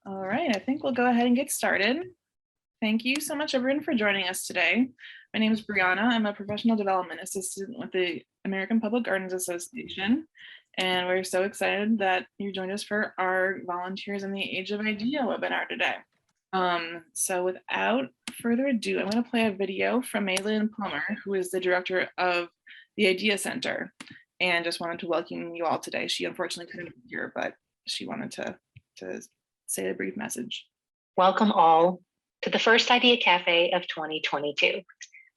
All right, I think we'll go ahead and get started. Thank you so much, everyone, for joining us today. My name is Brianna. I'm a professional development assistant with the American Public Gardens Association, and we're so excited that you joined us for our Volunteers in the Age of Idea webinar today. So without further ado, I'm going to play a video from Maylin Plummer, who is the director of the Idea Center, and just wanted to welcome you all today. She unfortunately couldn't be here, but she wanted to say a brief message. Welcome all to the first Idea Cafe of 2022.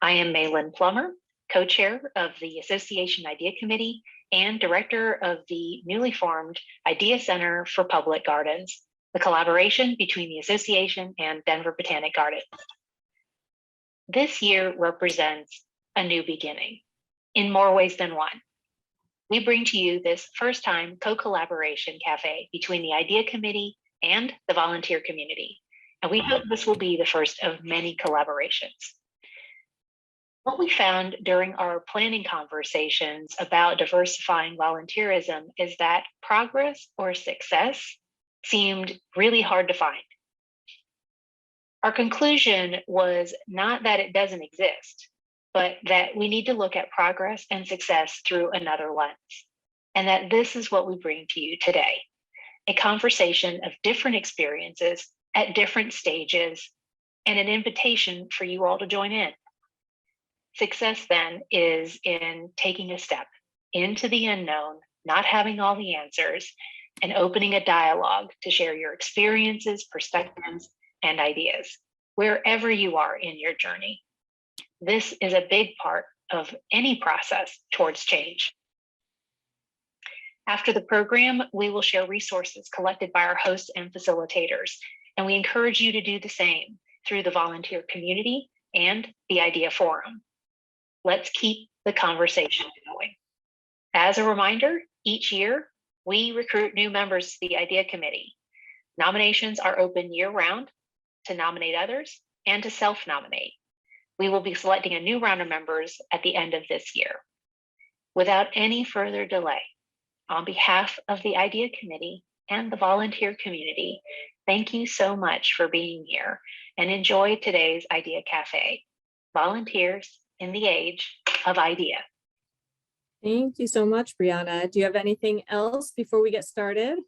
I am Maylin Plummer, co-chair of the Association Idea Committee and director of the newly formed Idea Center for Public Gardens, the collaboration between the association and Denver Botanic Gardens. This year represents a new beginning in more ways than one. We bring to you this first time co-collaboration cafe between the Idea Committee and the volunteer community. And we hope this will be the first of many collaborations. What we found during our planning conversations about diversifying volunteerism is that progress or success seemed really hard to find. Our conclusion was not that it doesn't exist, but that we need to look at progress and success through another lens, and that this is what we bring to you today. A conversation of different experiences at different stages and an invitation for you all to join in. Success then is in taking a step into the unknown, not having all the answers, and opening a dialogue to share your experiences, perspectives, and ideas, wherever you are in your journey. This is a big part of any process towards change. After the program, we will share resources collected by our hosts and facilitators, and we encourage you to do the same through the volunteer community and the Idea Forum. Let's keep the conversation going. As a reminder, each year, we recruit new members to the Idea Committee. Nominations are open year-round to nominate others and to self-nominate. We will be selecting a new round of members at the end of this year. Without any further delay, on behalf of the Idea Committee and the volunteer community, thank you so much for being here and enjoy today's Idea Cafe, Volunteers in the Age of Idea. Thank you so much, Brianna. Do you have anything else before we get started?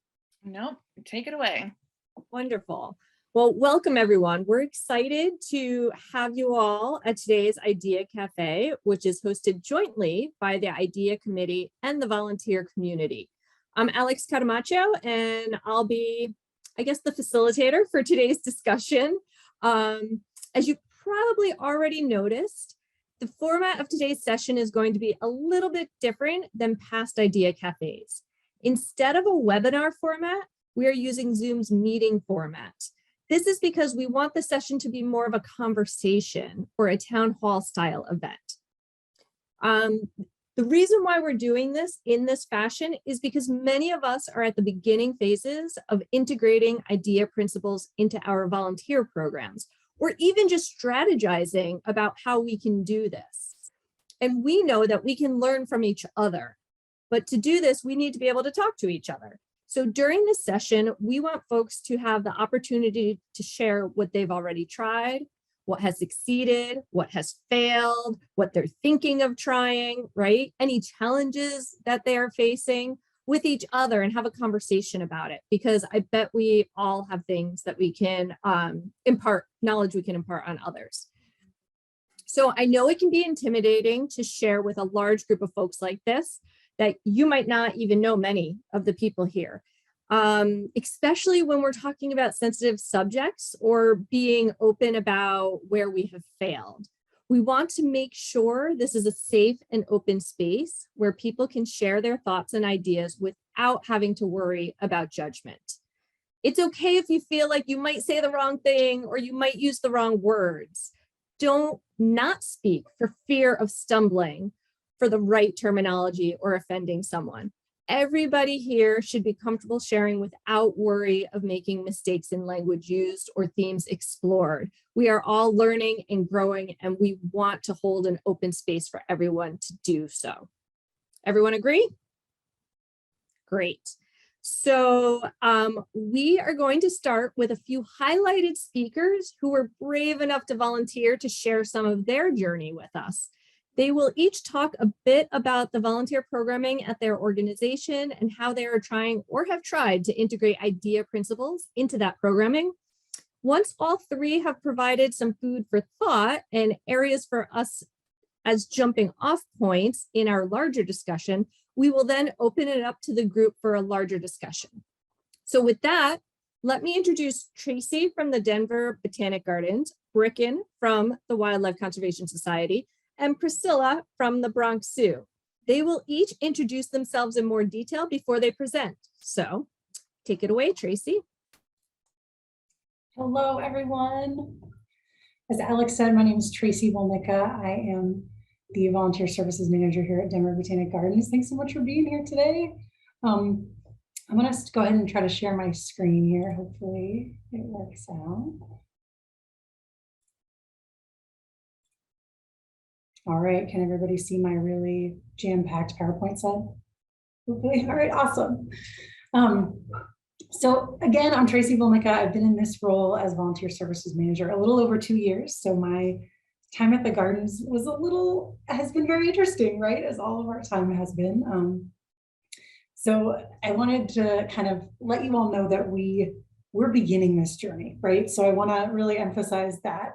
Nope, take it away. Wonderful. Well, welcome everyone. We're excited to have you all at today's Idea Cafe, which is hosted jointly by the Idea Committee and the volunteer community. I'm Alix Cotumaccio, and I'll be, I guess, the facilitator for today's discussion. As you probably already noticed, the format of today's session is going to be a little bit different than past Idea Cafes. Instead of a webinar format, we are using Zoom's meeting format. This is because we want the session to be more of a conversation or a town hall style event. The reason why we're doing this in this fashion is because many of us are at the beginning phases of integrating idea principles into our volunteer programs, or even just strategizing about how we can do this. And we know that we can learn from each other, but to do this, we need to be able to talk to each other. So during this session, we want folks to have the opportunity to share what they've already tried, what has succeeded, what has failed, what they're thinking of trying, right? Any challenges that they are facing with each other, and have a conversation about it, because I bet we all have things that we can impart, knowledge we can impart on others. So I know it can be intimidating to share with a large group of folks like this, that you might not even know many of the people here, especially when we're talking about sensitive subjects or being open about where we have failed. We want to make sure this is a safe and open space where people can share their thoughts and ideas without having to worry about judgment. It's okay if you feel like you might say the wrong thing or you might use the wrong words. Don't not speak for fear of stumbling for the right terminology or offending someone. Everybody here should be comfortable sharing without worry of making mistakes in language used or themes explored. We are all learning and growing, and we want to hold an open space for everyone to do so. Everyone agree? Great. So we are going to start with a few highlighted speakers who were brave enough to volunteer to share some of their journey with us. They will each talk a bit about the volunteer programming at their organization and how they are trying or have tried to integrate IDEA principles into that programming. Once all three have provided some food for thought and areas for us as jumping off points in our larger discussion, we will then open it up to the group for a larger discussion. So with that, let me introduce Tracy from the Denver Botanic Gardens, Bricken from the Wildlife Conservation Society, and Priscilla from the Bronx Zoo. They will each introduce themselves in more detail before they present. So take it away, Tracy. Hello, everyone. As Alex said, my name is Tracy Vlnicka. I am the Volunteer Services Manager here at Denver Botanic Gardens. Thanks so much for being here today. I'm going to go ahead and try to share my screen here. Hopefully it works out. All right, can everybody see my really jam-packed PowerPoint slide? Hopefully, all right, awesome. So again, I'm Tracy Vlnicka. I've been in this role as Volunteer Services Manager a little over 2 years. So my time at the Gardens has been very interesting, right? As all of our time has been. So I wanted to kind of let you all know that we're beginning this journey, right? So I want to really emphasize that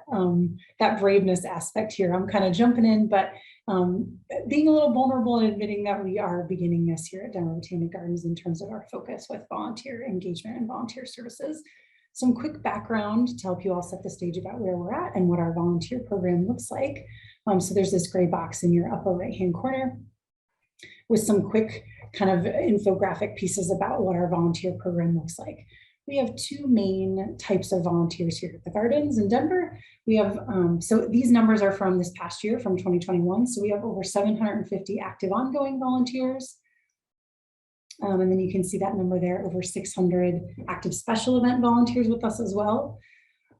that braveness aspect here. I'm kind of jumping in, but being a little vulnerable and admitting that we are beginning this here at Denver Botanic Gardens in terms of our focus with volunteer engagement and volunteer services. Some quick background to help you all set the stage about where we're at and what our volunteer program looks like. So there's this gray box in your upper right-hand corner with some quick kind of infographic pieces about what our volunteer program looks like. We have two main types of volunteers here at the Gardens in Denver. We have, so these numbers are from this past year, from 2021. So we have over 750 active ongoing volunteers. And then you can see that number there, over 600 active special event volunteers with us as well.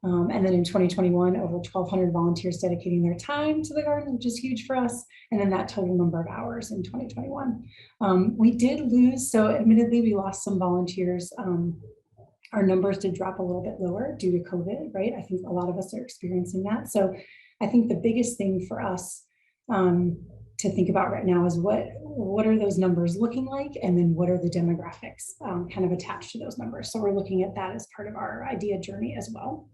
And then in 2021, over 1,200 volunteers dedicating their time to the garden, which is huge for us. And then that total number of hours in 2021. We did lose, so admittedly, we lost some volunteers. Our numbers did drop a little bit lower due to COVID, right? I think a lot of us are experiencing that. So I think the biggest thing for us to think about right now is what are those numbers looking like? And then what are the demographics kind of attached to those numbers? So we're looking at that as part of our IDEA journey as well.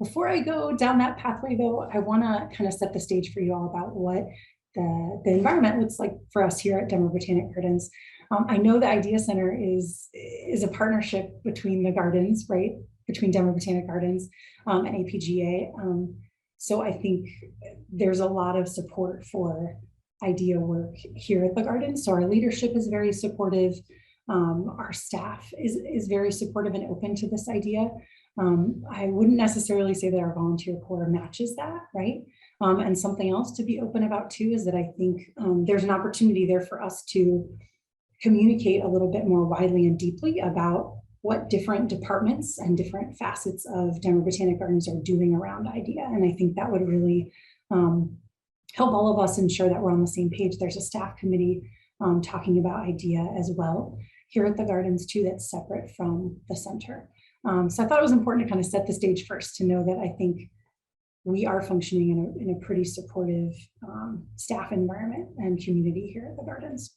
Before I go down that pathway though, I wanna kind of set the stage for you all about what the environment looks like for us here at Denver Botanic Gardens. I know the IDEA Center is a partnership between the gardens, right? Between Denver Botanic Gardens and APGA. So I think there's a lot of support for IDEA work here at the Gardens. So our leadership is very supportive. Our staff is very supportive and open to this idea. I wouldn't necessarily say that our volunteer corps matches that, right? And something else to be open about too is that I think there's an opportunity there for us to communicate a little bit more widely and deeply about what different departments and different facets of Denver Botanic Gardens are doing around IDEA. And I think that would really help all of us ensure that we're on the same page. There's a staff committee talking about IDEA as well here at the Gardens too, that's separate from the center. So I thought it was important to kind of set the stage first to know that I think we are functioning in a pretty supportive staff environment and community here at the Gardens.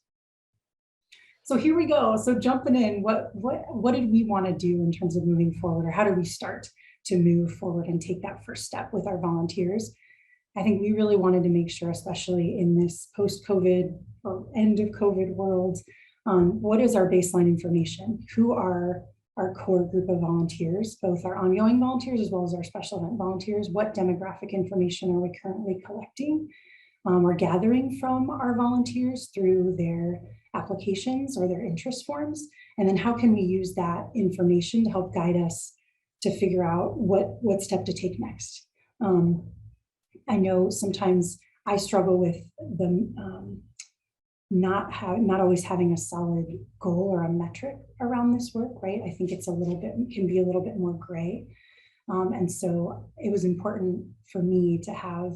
So here we go. So jumping in, what did we want to do in terms of moving forward, or how do we start to move forward and take that first step with our volunteers? I think we really wanted to make sure, especially in this post-COVID or end of COVID world, what is our baseline information? Who are our core group of volunteers, both our ongoing volunteers as well as our special event volunteers? What demographic information are we currently collecting or gathering from our volunteers through their applications or their interest forms? And then how can we use that information to help guide us to figure out what step to take next? I know sometimes I struggle with the not always having a solid goal or a metric around this work, right? I think it's can be a little bit more gray. And so it was important for me to have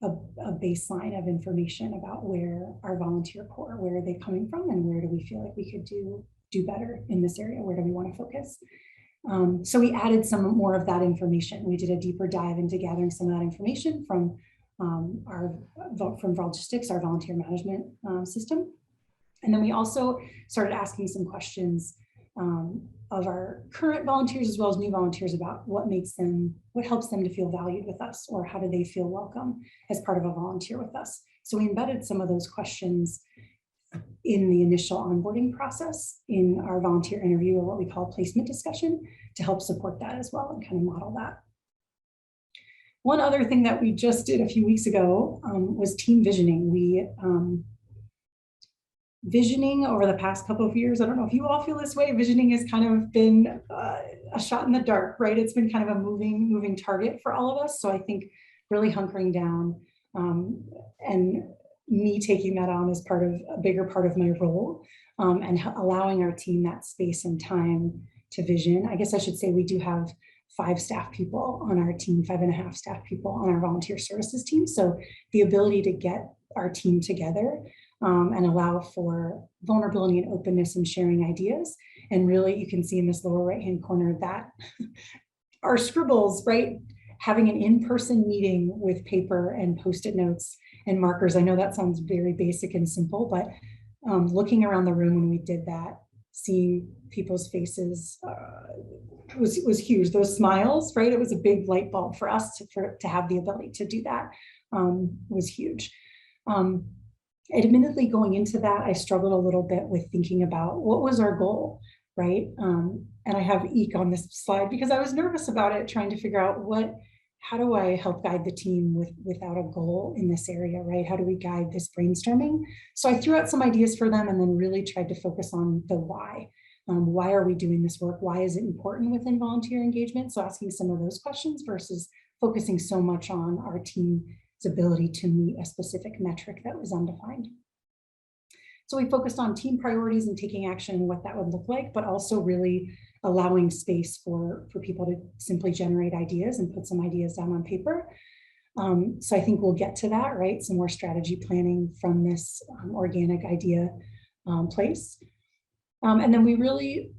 a baseline of information about where our volunteer corps, where are they coming from, and where do we feel like we could do do better in this area? Where do we want to focus? So we added some more of that information. We did a deeper dive into gathering some of that information from Vlnica, our volunteer management system. And then we also started asking some questions of our current volunteers as well as new volunteers about what helps them to feel valued with us, or how do they feel welcome as part of a volunteer with us. So we embedded some of those questions in the initial onboarding process in our volunteer interview, or what we call placement discussion, to help support that as well and kind of model that. One other thing that we just did a few weeks ago was team visioning. Visioning over the past couple of years, I don't know if you all feel this way, visioning has kind of been a shot in the dark, right? It's been kind of a moving target for all of us. So I think really hunkering down and me taking that on as a bigger part of my role, and allowing our team that space and time to vision. I guess I should say we do have 5 staff people on our team, 5.5 staff people on our volunteer services team. So the ability to get our team together and allow for vulnerability and openness and sharing ideas. And really, you can see in this lower right-hand corner that our scribbles, right? Having an in-person meeting with paper and Post-it notes and markers. I know that sounds very basic and simple, but looking around the room when we did that, seeing people's faces was huge. Those smiles, right? It was a big light bulb for us to have the ability to do that, was huge. Admittedly, going into that, I struggled a little bit with thinking about what was our goal, right? And I have Eek on this slide because I was nervous about it, trying to figure out how do I help guide the team without a goal in this area, right? How do we guide this brainstorming? So I threw out some ideas for them and then really tried to focus on the why. Why are we doing this work? Why is it important within volunteer engagement? So asking some of those questions versus focusing so much on our team's ability to meet a specific metric that was undefined. So we focused on team priorities and taking action and what that would look like, but also really allowing space for people to simply generate ideas and put some ideas down on paper. So I think we'll get to that, right? Some more strategy planning from this organic idea place. And then we really,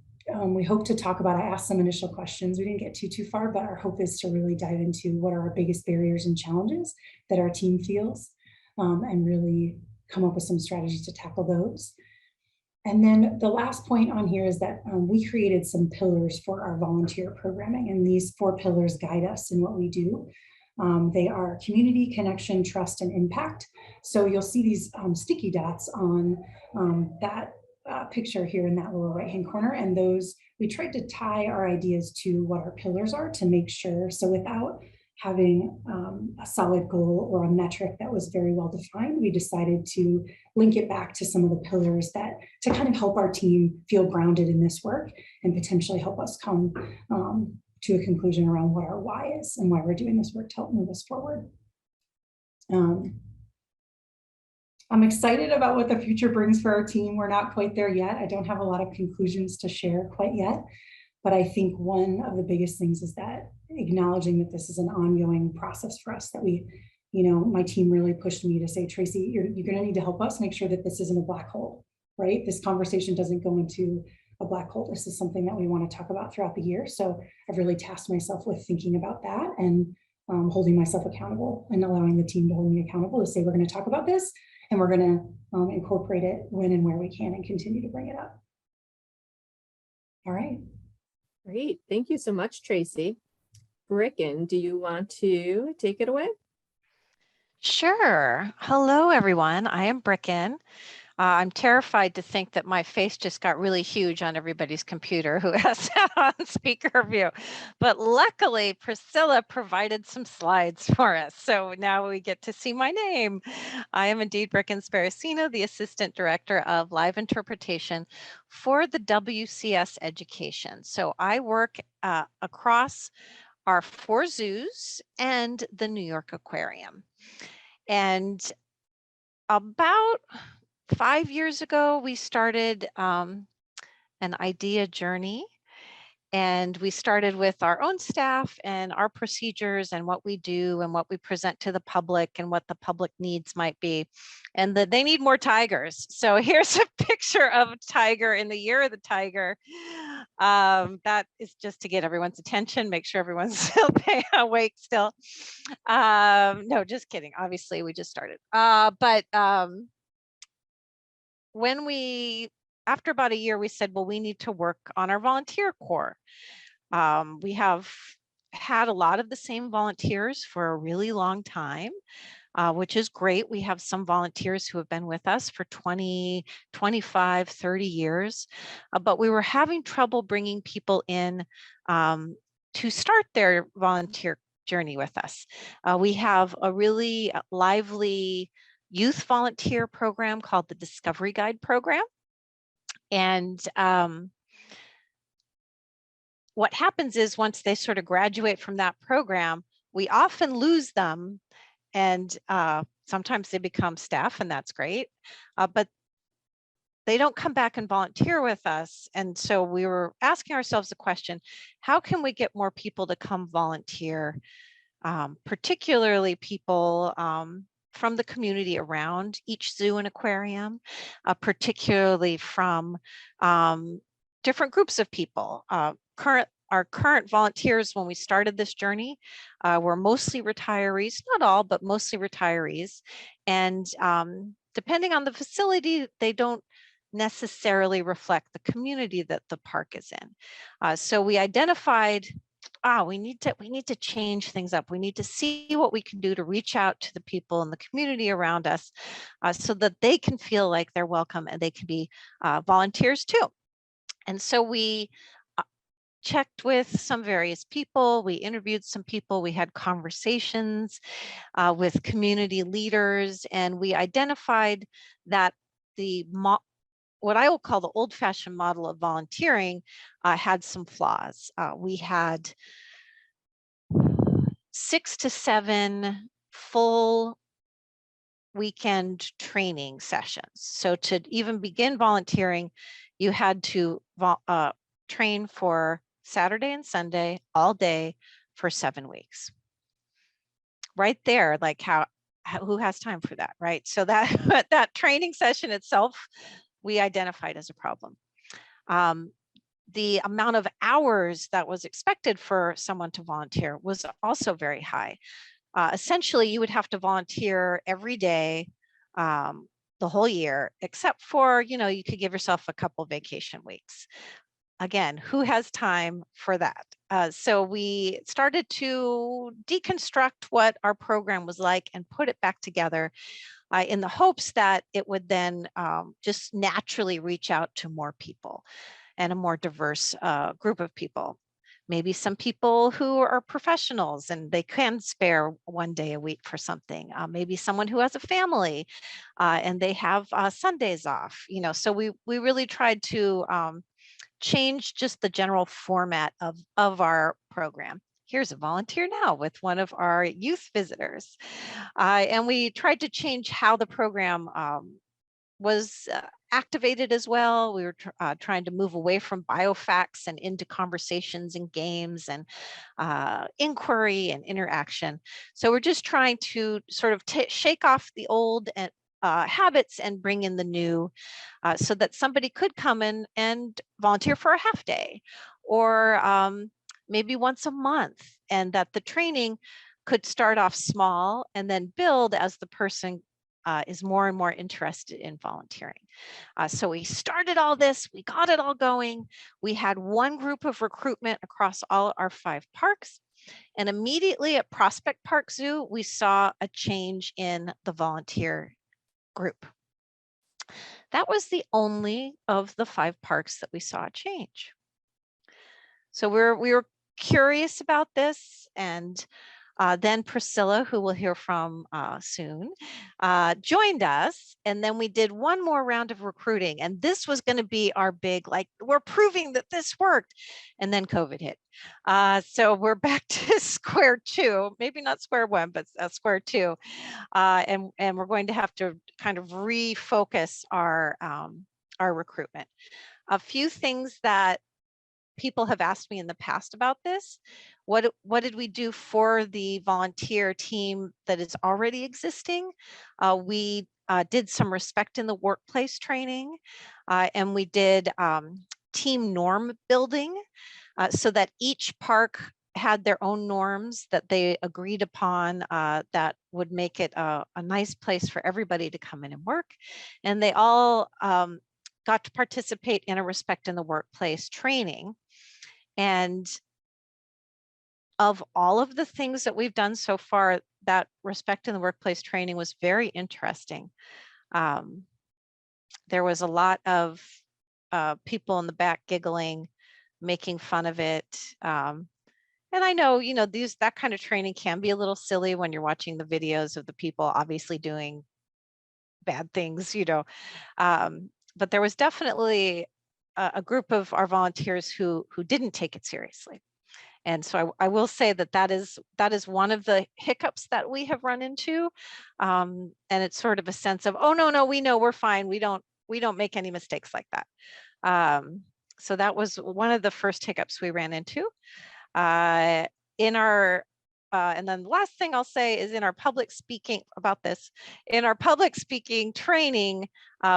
we hope to talk about, I asked some initial questions. We didn't get too far, but our hope is to really dive into what are our biggest barriers and challenges that our team feels, and really come up with some strategies to tackle those. And then the last point on here is that we created some pillars for our volunteer programming, and these 4 pillars guide us in what we do. They are community, connection, trust, and impact. So you'll see these sticky dots on that picture here in that lower right-hand corner, and those, we tried to tie our ideas to what our pillars are to make sure, so without having a solid goal or a metric that was very well defined, we decided to link it back to some of the pillars that to kind of help our team feel grounded in this work and potentially help us come to a conclusion around what our why is and why we're doing this work to help move us forward. I'm excited about what the future brings for our team. We're not quite there yet. I don't have a lot of conclusions to share quite yet, but I think one of the biggest things is that acknowledging that this is an ongoing process for us, that we, my team really pushed me to say, Tracy, you're going to need to help us make sure that this isn't a black hole, right? This conversation doesn't go into a black hole. This is something that we want to talk about throughout the year. So I've really tasked myself with thinking about that and holding myself accountable and allowing the team to hold me accountable to say, we're going to talk about this and we're going to incorporate it when and where we can and continue to bring it up. All right. Great. Thank you so much, Tracy. Bricken, do you want to take it away? Sure. Hello, everyone. I am Bricken. I'm terrified to think that my face just got really huge on everybody's computer who has that on speaker view. But luckily, Priscilla provided some slides for us. So now we get to see my name. I am indeed Bricken Sparacino, the Assistant Director of Live Interpretation for the WCS Education. So I work across our 4 zoos and the New York Aquarium. And about 5 years ago, we started an idea journey, And we started with our own staff and our procedures and what we do and what we present to the public and what the public needs might be. And that they need more tigers. So here's a picture of a tiger in the year of the tiger. That is just to get everyone's attention, make sure everyone's still awake still. No, just kidding. Obviously, we just started. When after about a year, we said, well, we need to work on our volunteer corps. We have had a lot of the same volunteers for a really long time, which is great. We have some volunteers who have been with us for 20, 25, 30 years, but we were having trouble bringing people in to start their volunteer journey with us. We have a really lively youth volunteer program called the Discovery Guide program. And what happens is once they sort of graduate from that program, we often lose them, and sometimes they become staff, and that's great, but they don't come back and volunteer with us. And so we were asking ourselves the question, how can we get more people to come volunteer, particularly people from the community around each zoo and aquarium, particularly from different groups of people. Our current volunteers, when we started this journey, were mostly retirees, not all, but mostly retirees. And depending on the facility, they don't necessarily reflect the community that the park is in. So we identified, we need to change things up. We need to see what we can do to reach out to the people in the community around us, so that they can feel like they're welcome and they can be volunteers too. And so we checked with some various people. We interviewed some people. We had conversations with community leaders, and we identified that what I will call the old-fashioned model of volunteering had some flaws. We had 6 to 7 full weekend training sessions. So to even begin volunteering, you had to train for Saturday and Sunday all day for 7 weeks. Right there, like who has time for that, right? So that that training session itself, we identified as a problem. The amount of hours that was expected for someone to volunteer was also very high. Essentially, you would have to volunteer every day, the whole year, except for, you could give yourself a couple vacation weeks. Again, who has time for that? So we started to deconstruct what our program was like and put it back together in the hopes that it would then just naturally reach out to more people and a more diverse group of people. Maybe some people who are professionals and they can spare 1 day a week for something. Maybe someone who has a family and they have Sundays off. So we really tried to change just the general format of our program. Here's a volunteer now with one of our youth visitors. And we tried to change how the program was activated as well. We were trying to move away from biofacts and into conversations and games and inquiry and interaction. So we're just trying to sort of shake off the old habits and bring in the new, so that somebody could come in and volunteer for a half day or maybe once a month, and that the training could start off small and then build as the person is more and more interested in volunteering. So we started all this, we got it all going. We had one group of recruitment across all our 5 parks. And immediately at Prospect Park Zoo, we saw a change in the volunteer group. That was the only of the 5 parks that we saw a change. So we were curious about this, and then Priscilla, who we'll hear from soon, joined us. And then we did one more round of recruiting. And this was going to be our big, like, we're proving that this worked. And then COVID hit. So we're back to square 2, maybe not square 1, but square 2. And we're going to have to kind of refocus our recruitment. A few things that people have asked me in the past about this. What did we do for the volunteer team that is already existing? We did some respect in the workplace training, and we did team norm building, so that each park had their own norms that they agreed upon, that would make it a nice place for everybody to come in and work. And they all got to participate in a respect in the workplace training. And of all of the things that we've done so far, that respect in the workplace training was very interesting. There was a lot of people in the back giggling, making fun of it. And I know, that kind of training can be a little silly when you're watching the videos of the people obviously doing bad things, but there was definitely a group of our volunteers who didn't take it seriously. And so I will say that is one of the hiccups that we have run into. And it's sort of a sense of, oh, no, we know we're fine. We don't make any mistakes like that. So that was one of the first hiccups we ran into. In our and then the last thing I'll say is in our public speaking training,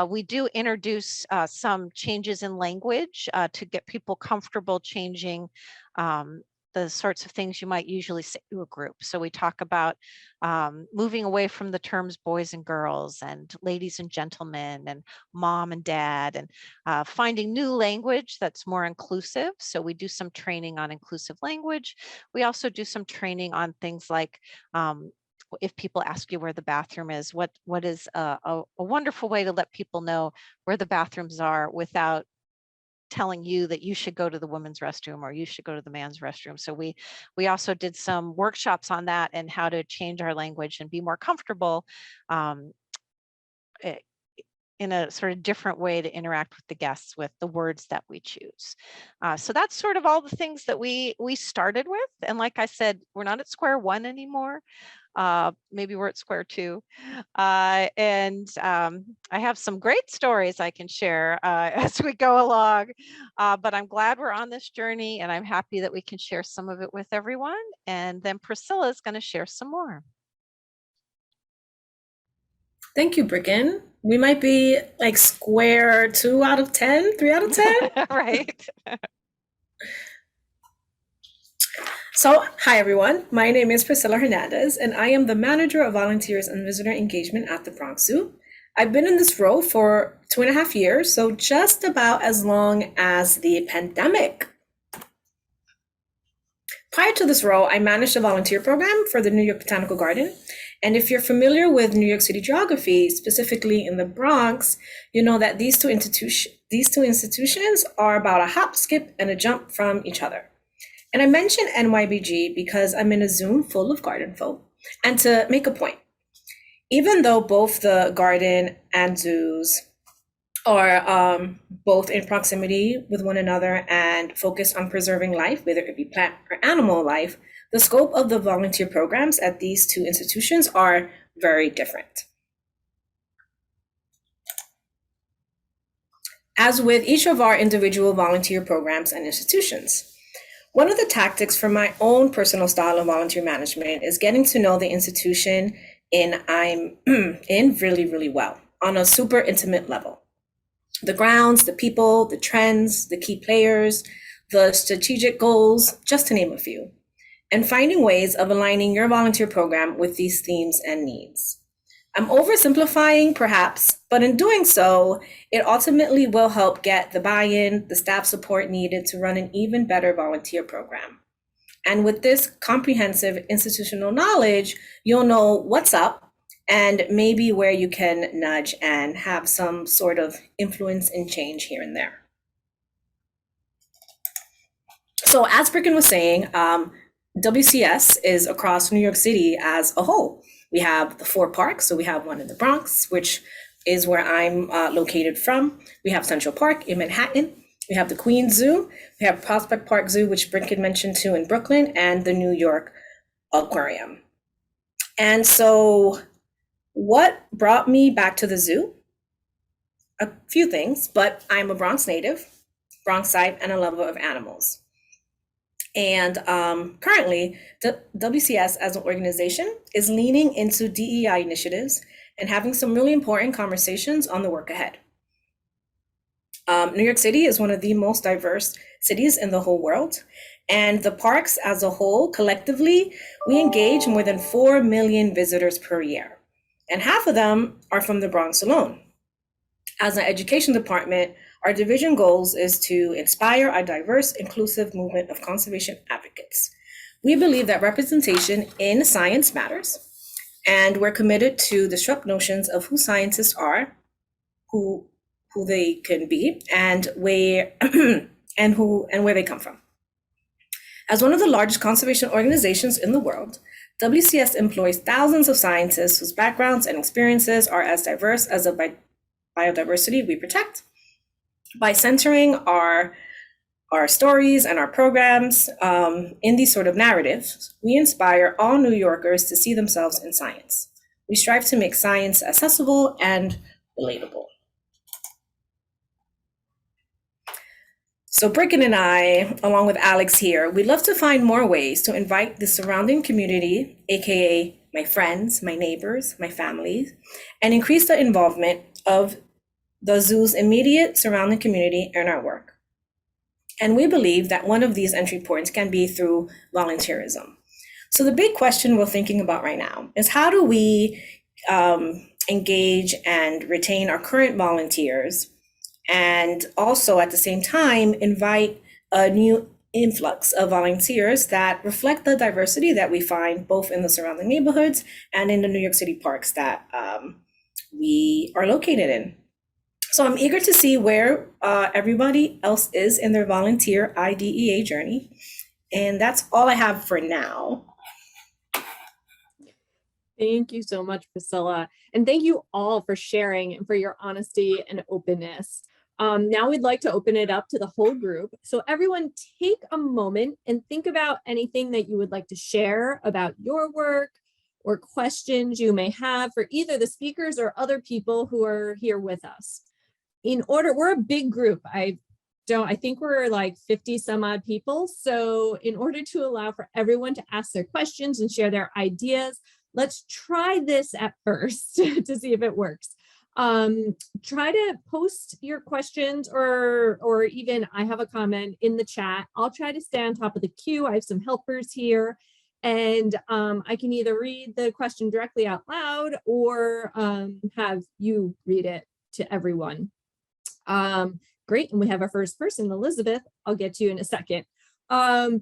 we do introduce some changes in language to get people comfortable changing the sorts of things you might usually say to a group. So we talk about moving away from the terms boys and girls and ladies and gentlemen and mom and dad, and finding new language that's more inclusive. So we do some training on inclusive language. We also do some training on things like if people ask you where the bathroom is, what is a wonderful way to let people know where the bathrooms are without telling you that you should go to the women's restroom or you should go to the man's restroom. So we also did some workshops on that and how to change our language and be more comfortable in a sort of different way to interact with the guests with the words that we choose. So that's sort of all the things that we started with. And like I said, we're not at square one anymore. Maybe we're at square two. And I have some great stories I can share as we go along, but I'm glad we're on this journey and I'm happy that we can share some of it with everyone. And then Priscilla is going to share some more. Thank you, Bricken. We might be like square 2 out of 10, 3 out of 10. Right. So, hi everyone. My name is Priscilla Hernandez, and I am the manager of volunteers and visitor engagement at the Bronx Zoo. I've been in this role for 2.5 years, so just about as long as the pandemic. Prior to this role, I managed a volunteer program for the New York Botanical Garden. And if you're familiar with New York City geography, specifically in the Bronx, you know that these two institutions are about a hop, skip, and a jump from each other. And I mention NYBG because I'm in a Zoom full of garden folk. And to make a point, even though both the garden and zoos are both in proximity with one another and focus on preserving life, whether it be plant or animal life, the scope of the volunteer programs at these two institutions are very different. As with each of our individual volunteer programs and institutions, one of the tactics for my own personal style of volunteer management is getting to know the institution I'm in really, really well on a super intimate level. The grounds, the people, the trends, the key players, the strategic goals, just to name a few, and finding ways of aligning your volunteer program with these themes and needs. I'm oversimplifying perhaps, but in doing so, it ultimately will help get the buy-in, the staff support needed to run an even better volunteer program. And with this comprehensive institutional knowledge, you'll know what's up and maybe where you can nudge and have some sort of influence and change here and there. So as Bricken was saying, WCS is across New York City as a whole. We have the 4 parks. So we have one in the Bronx, which is where I'm located from. We have Central Park in Manhattan. We have the Queens Zoo. We have Prospect Park Zoo, which Bricken mentioned too, in Brooklyn, and the New York Aquarium. And so what brought me back to the zoo? A few things, but I'm a Bronx native. Bronxite, and a lover of animals. And currently, the WCS as an organization is leaning into DEI initiatives and having some really important conversations on the work ahead. New York City is one of the most diverse cities in the whole world. And the parks as a whole, collectively, we engage more than 4 million visitors per year. And half of them are from the Bronx alone. As an education department, our division goals is to inspire a diverse, inclusive movement of conservation advocates. We believe that representation in science matters, and we're committed to disrupt notions of who scientists are, who they can be, and where and where they come from. As one of the largest conservation organizations in the world, WCS employs thousands of scientists whose backgrounds and experiences are as diverse as the biodiversity we protect. By centering our stories and our programs in these sort of narratives, we inspire all New Yorkers to see themselves in science. We strive to make science accessible and relatable. So Bricken and I, along with Alix here, we'd love to find more ways to invite the surrounding community, AKA my friends, my neighbors, my family, and increase the involvement of the zoo's immediate surrounding community in our work. And we believe that one of these entry points can be through volunteerism. So the big question we're thinking about right now is how do we engage and retain our current volunteers, and also at the same time invite a new influx of volunteers that reflect the diversity that we find both in the surrounding neighborhoods and in the New York City parks that we are located in. So I'm eager to see where everybody else is in their volunteer IDEA journey. And that's all I have for now. Thank you so much, Priscilla. And thank you all for sharing and for your honesty and openness. Now we'd like to open it up to the whole group. So everyone take a moment and think about anything that you would like to share about your work or questions you may have for either the speakers or other people who are here with us. We're a big group. I think we're like 50 some odd people. So in order to allow for everyone to ask their questions and share their ideas, let's try this at first to see if it works. Try to post your questions or even I have a comment in the chat. I'll try to stay on top of the queue. I have some helpers here and I can either read the question directly out loud or have you read it to everyone. Great, and we have our first person, Elizabeth. I'll get to you in a second.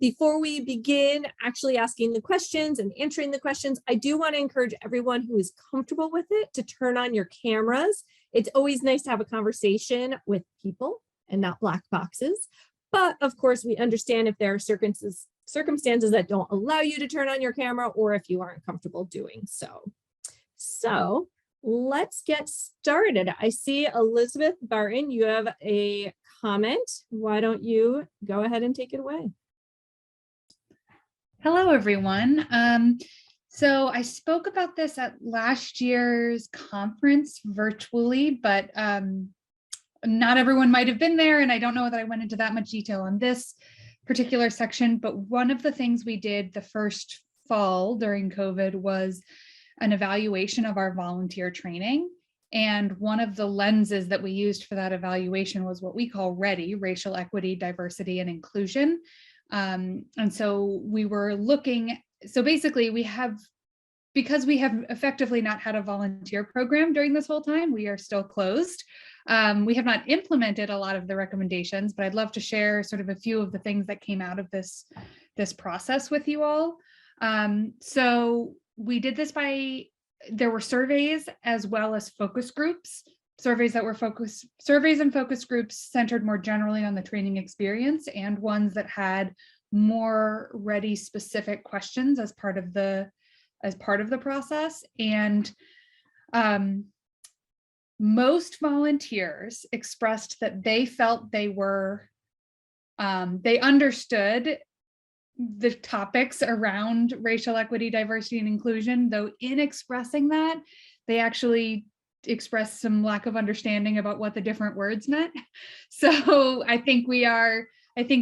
Before we begin actually asking the questions and answering the questions, I do want to encourage everyone who is comfortable with it to turn on your cameras. It's always nice to have a conversation with people and not black boxes. But of course, we understand if there are circumstances that don't allow you to turn on your camera or if you aren't comfortable doing so. So let's get started. I see Elizabeth Barton, you have a comment. Why don't you go ahead and take it away? Hello, everyone. So I spoke about this at last year's conference virtually, but not everyone might have been there, and I don't know that I went into that much detail on this particular section, but one of the things we did the first fall during COVID was an evaluation of our volunteer training. And one of the lenses that we used for that evaluation was what we call READY, Racial Equity, Diversity, and Inclusion. And so we were looking, so basically because we have effectively not had a volunteer program during this whole time, we are still closed. We have not implemented a lot of the recommendations, but I'd love to share sort of a few of the things that came out of this process with you all. So we did this there were surveys as well as focus groups, surveys and focus groups centered more generally on the training experience, and ones that had more READY specific questions as part of the process. And most volunteers expressed that they felt they understood the topics around racial equity, diversity, and inclusion, though in expressing that, they actually expressed some lack of understanding about what the different words meant. So I think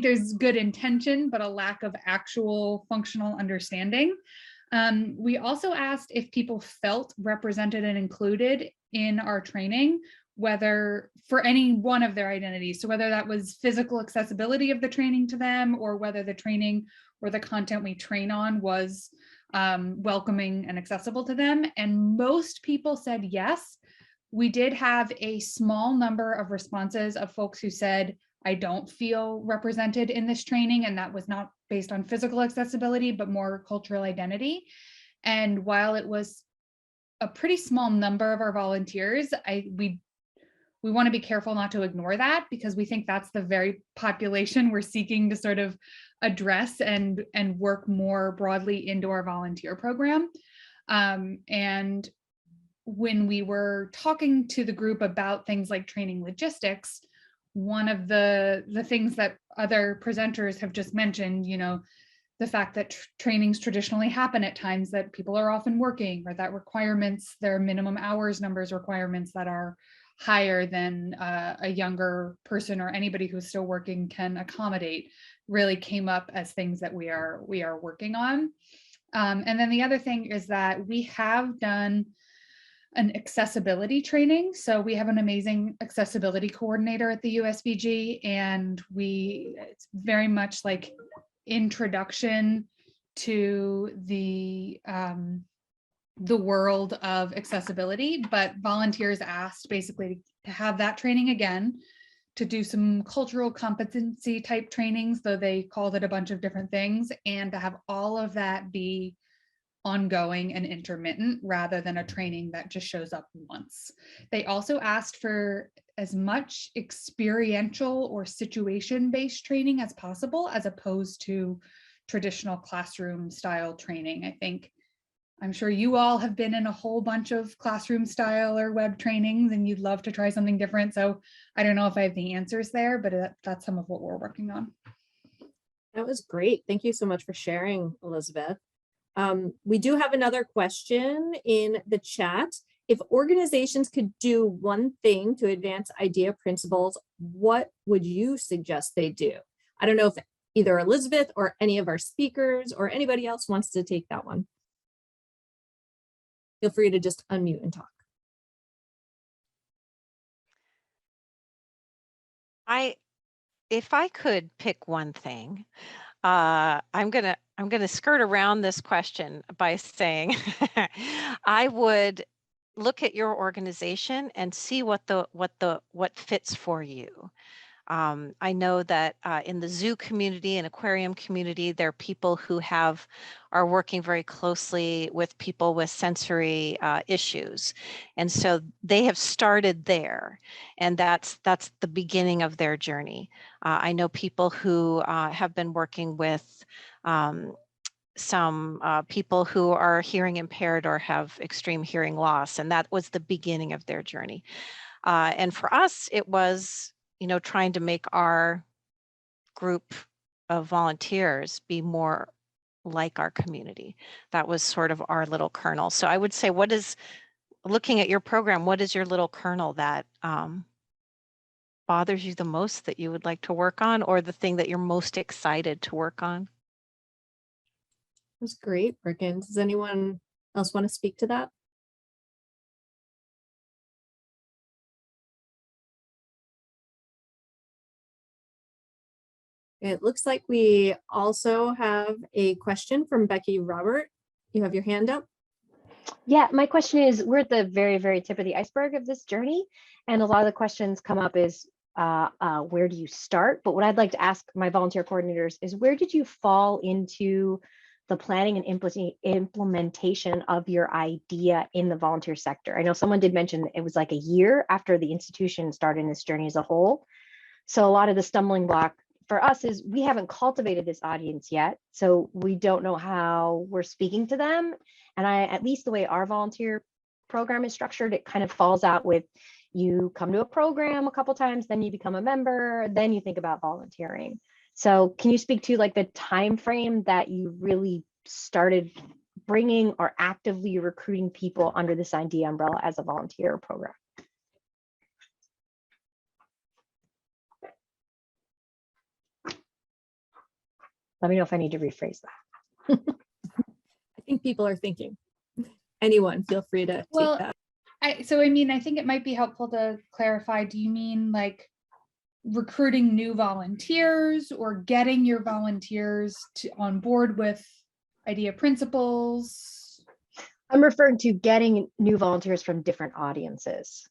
there's good intention, but a lack of actual functional understanding. We also asked if people felt represented and included in our training, whether for any one of their identities. So whether that was physical accessibility of the training to them, or whether the training or the content we train on was welcoming and accessible to them. And most people said yes. We did have a small number of responses of folks who said, I don't feel represented in this training, and that was not based on physical accessibility, but more cultural identity. And while it was a pretty small number of our volunteers, we want to be careful not to ignore that, because we think that's the very population we're seeking to sort of address and work more broadly into our volunteer program. And when we were talking to the group about things like training logistics, one of the things that other presenters have just mentioned, the fact that trainings traditionally happen at times that people are often working, or that there are minimum hours numbers requirements that are higher than a younger person or anybody who's still working can accommodate, really came up as things that we are working on. And then the other thing is that we have done an accessibility training. So we have an amazing accessibility coordinator at the USVG, and it's very much like introduction to the world of accessibility, but volunteers asked basically to have that training again, to do some cultural competency type trainings, though they called it a bunch of different things, and to have all of that be ongoing and intermittent rather than a training that just shows up once. They also asked for as much experiential or situation-based training as possible, as opposed to traditional classroom style training. I'm sure you all have been in a whole bunch of classroom style or web trainings, and you'd love to try something different. So I don't know if I have the answers there, but that's some of what we're working on. That was great. Thank you so much for sharing, Elizabeth. We do have another question in the chat. If organizations could do one thing to advance IDEA principles, what would you suggest they do? I don't know if either Elizabeth or any of our speakers or anybody else wants to take that one. Feel free to just unmute and talk. If I could pick one thing, I'm gonna skirt around this question by saying I would look at your organization and see what fits for you. I know that in the zoo community and aquarium community, there are people who are working very closely with people with sensory issues. And so they have started there, and that's the beginning of their journey. I know people who have been working with some people who are hearing impaired or have extreme hearing loss, and that was the beginning of their journey. And for us, it was trying to make our group of volunteers be more like our community. That was sort of our little kernel. So I would say, looking at your program, what is your little kernel that bothers you the most that you would like to work on, or the thing that you're most excited to work on? That's great, Bricken. Does anyone else want to speak to that? It looks like we also have a question from Becky Robert. You have your hand up. Yeah, my question is, we're at the very, very tip of the iceberg of this journey. And a lot of the questions come up is, where do you start? But what I'd like to ask my volunteer coordinators is, where did you fall into the planning and implementation of your idea in the volunteer sector? I know someone did mention it was like a year after the institution started this journey as a whole. So a lot of the stumbling block for us is we haven't cultivated this audience yet. So we don't know how we're speaking to them. And at least the way our volunteer program is structured, it kind of falls out with, you come to a program a couple times, then you become a member, then you think about volunteering. So can you speak to like the time frame that you really started bringing or actively recruiting people under this idea umbrella as a volunteer program? Let me know if I need to rephrase that. I think people are thinking. Anyone, feel free to take that. I mean, I think it might be helpful to clarify. Do you mean like recruiting new volunteers or getting your volunteers on board with idea principles? I'm referring to getting new volunteers from different audiences.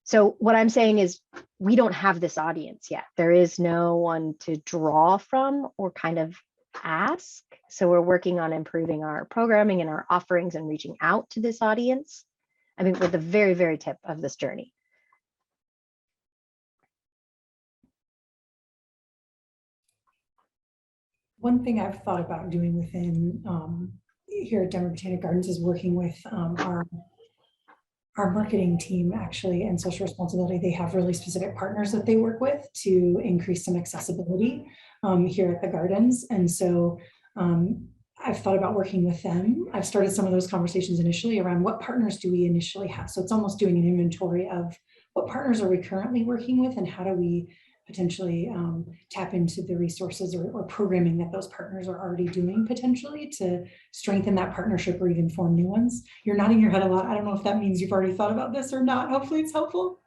So what I'm saying is we don't have this audience yet. There is no one to draw from or kind of ask. So we're working on improving our programming and our offerings and reaching out to this audience. I mean, we're the very, very tip of this journey. One thing I've thought about doing within here at Denver Botanic Gardens is working with our marketing team actually and social responsibility. They have really specific partners that they work with to increase some accessibility here at the gardens. And so I've thought about working with them. I've started some of those conversations initially around what partners do we initially have. So it's almost doing an inventory of what partners are we currently working with and how do we potentially tap into the resources or programming that those partners are already doing potentially to strengthen that partnership or even form new ones. You're nodding your head a lot. I don't know if that means you've already thought about this or not. Hopefully it's helpful.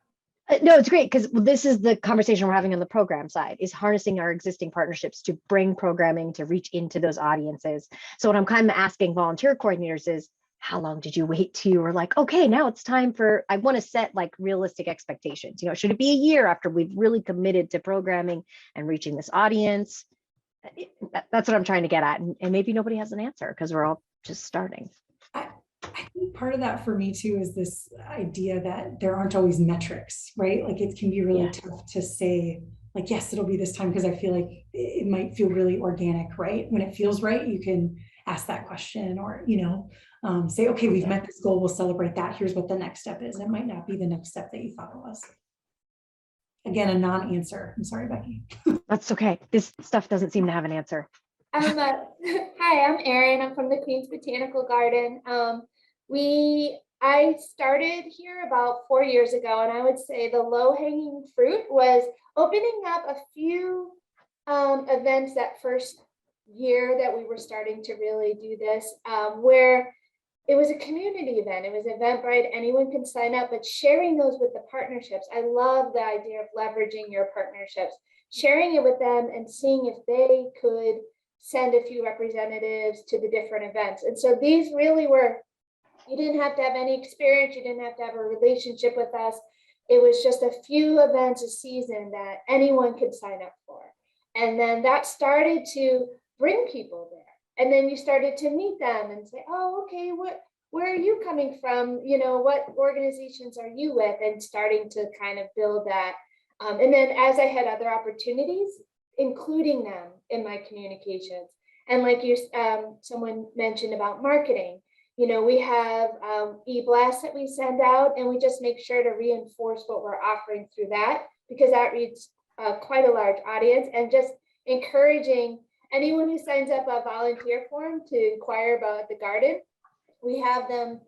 No, it's great because this is the conversation we're having on the program side, is harnessing our existing partnerships to bring programming to reach into those audiences. So what I'm kind of asking volunteer coordinators is, how long did you wait till you were like, okay, now it's time for, I want to set like realistic expectations. You know, should it be a year after we've really committed to programming and reaching this audience? That's what I'm trying to get at. And maybe nobody has an answer because we're all just starting. I think part of that for me too is this idea that there aren't always metrics, right? Like it can be really tough to say like, yes, it'll be this time, because I feel like it might feel really organic, right? When it feels right, you can ask that question or, you know, say, okay, we've met this goal, we'll celebrate that. Here's what the next step is. It might not be the next step that you thought it was. Again, a non-answer. I'm sorry, Becky. That's okay. This stuff doesn't seem to have an answer. Hi, I'm Erin. I'm from the Queen's Botanical Garden. I started here about 4 years ago, and I would say the low-hanging fruit was opening up a few events that first year that we were starting to really do this, where it was a community event. It was Eventbrite. Anyone can sign up, but sharing those with the partnerships. I love the idea of leveraging your partnerships, sharing it with them and seeing if they could send a few representatives to the different events. And so these really were, you didn't have to have any experience. You didn't have to have a relationship with us. It was just a few events a season that anyone could sign up for. And then that started to bring people there. And then you started to meet them and say, oh, okay, where are you coming from? You know, what organizations are you with? And starting to kind of build that. And then as I had other opportunities, including them in my communications. And like you, someone mentioned about marketing, you know, we have e-blasts that we send out, and we just make sure to reinforce what we're offering through that, because that reaches quite a large audience, and just encouraging anyone who signs up a volunteer form to inquire about the garden. We have them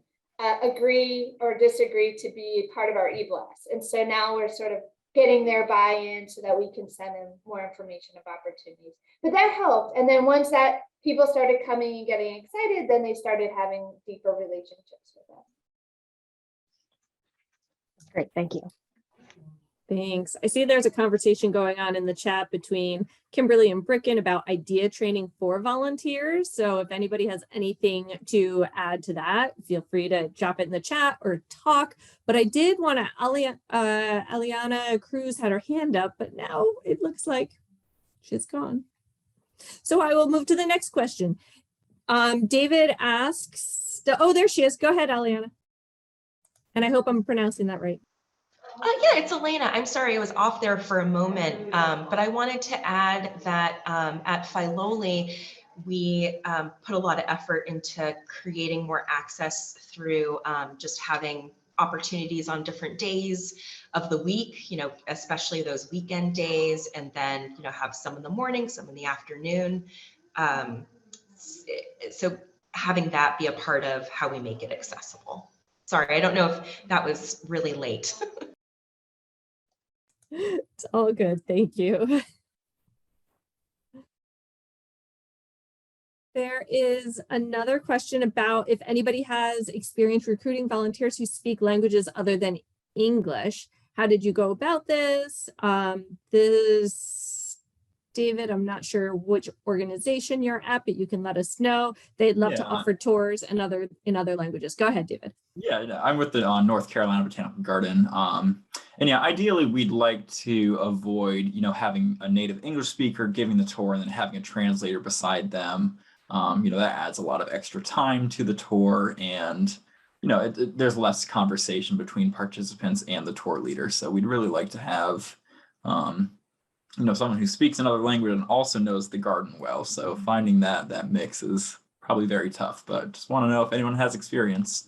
agree or disagree to be part of our e-blast. And so now we're sort of getting their buy-in so that we can send them more information of opportunities. But that helped. And then once that people started coming and getting excited, then they started having deeper relationships with us. Great, thank you. Thanks. I see there's a conversation going on in the chat between Kimberly and Bricken about idea training for volunteers. So if anybody has anything to add to that, feel free to drop it in the chat or talk. But I did want to, Aliana Cruz had her hand up, but now it looks like she's gone. So I will move to the next question. David asks, oh, there she is. Go ahead, Aliana. And I hope I'm pronouncing that right. Yeah, it's Elena. I'm sorry, I was off there for a moment, but I wanted to add that at Filoli, we put a lot of effort into creating more access through just having opportunities on different days of the week, you know, especially those weekend days, and then, you know, have some in the morning, some in the afternoon. So having that be a part of how we make it accessible. Sorry, I don't know if that was really late. It's all good. Thank you. There is another question about if anybody has experience recruiting volunteers who speak languages other than English. How did you go about this? David, I'm not sure which organization you're at, but you can let us know. They'd love to offer tours and in other languages. Go ahead, David. Yeah, I'm with the North Carolina Botanical Garden. And yeah, ideally we'd like to avoid, having a native English speaker giving the tour and then having a translator beside them. That adds a lot of extra time to the tour, and there's less conversation between participants and the tour leader. So we'd really like to have someone who speaks another language and also knows the garden well. So finding that mix is probably very tough, but just want to know if anyone has experience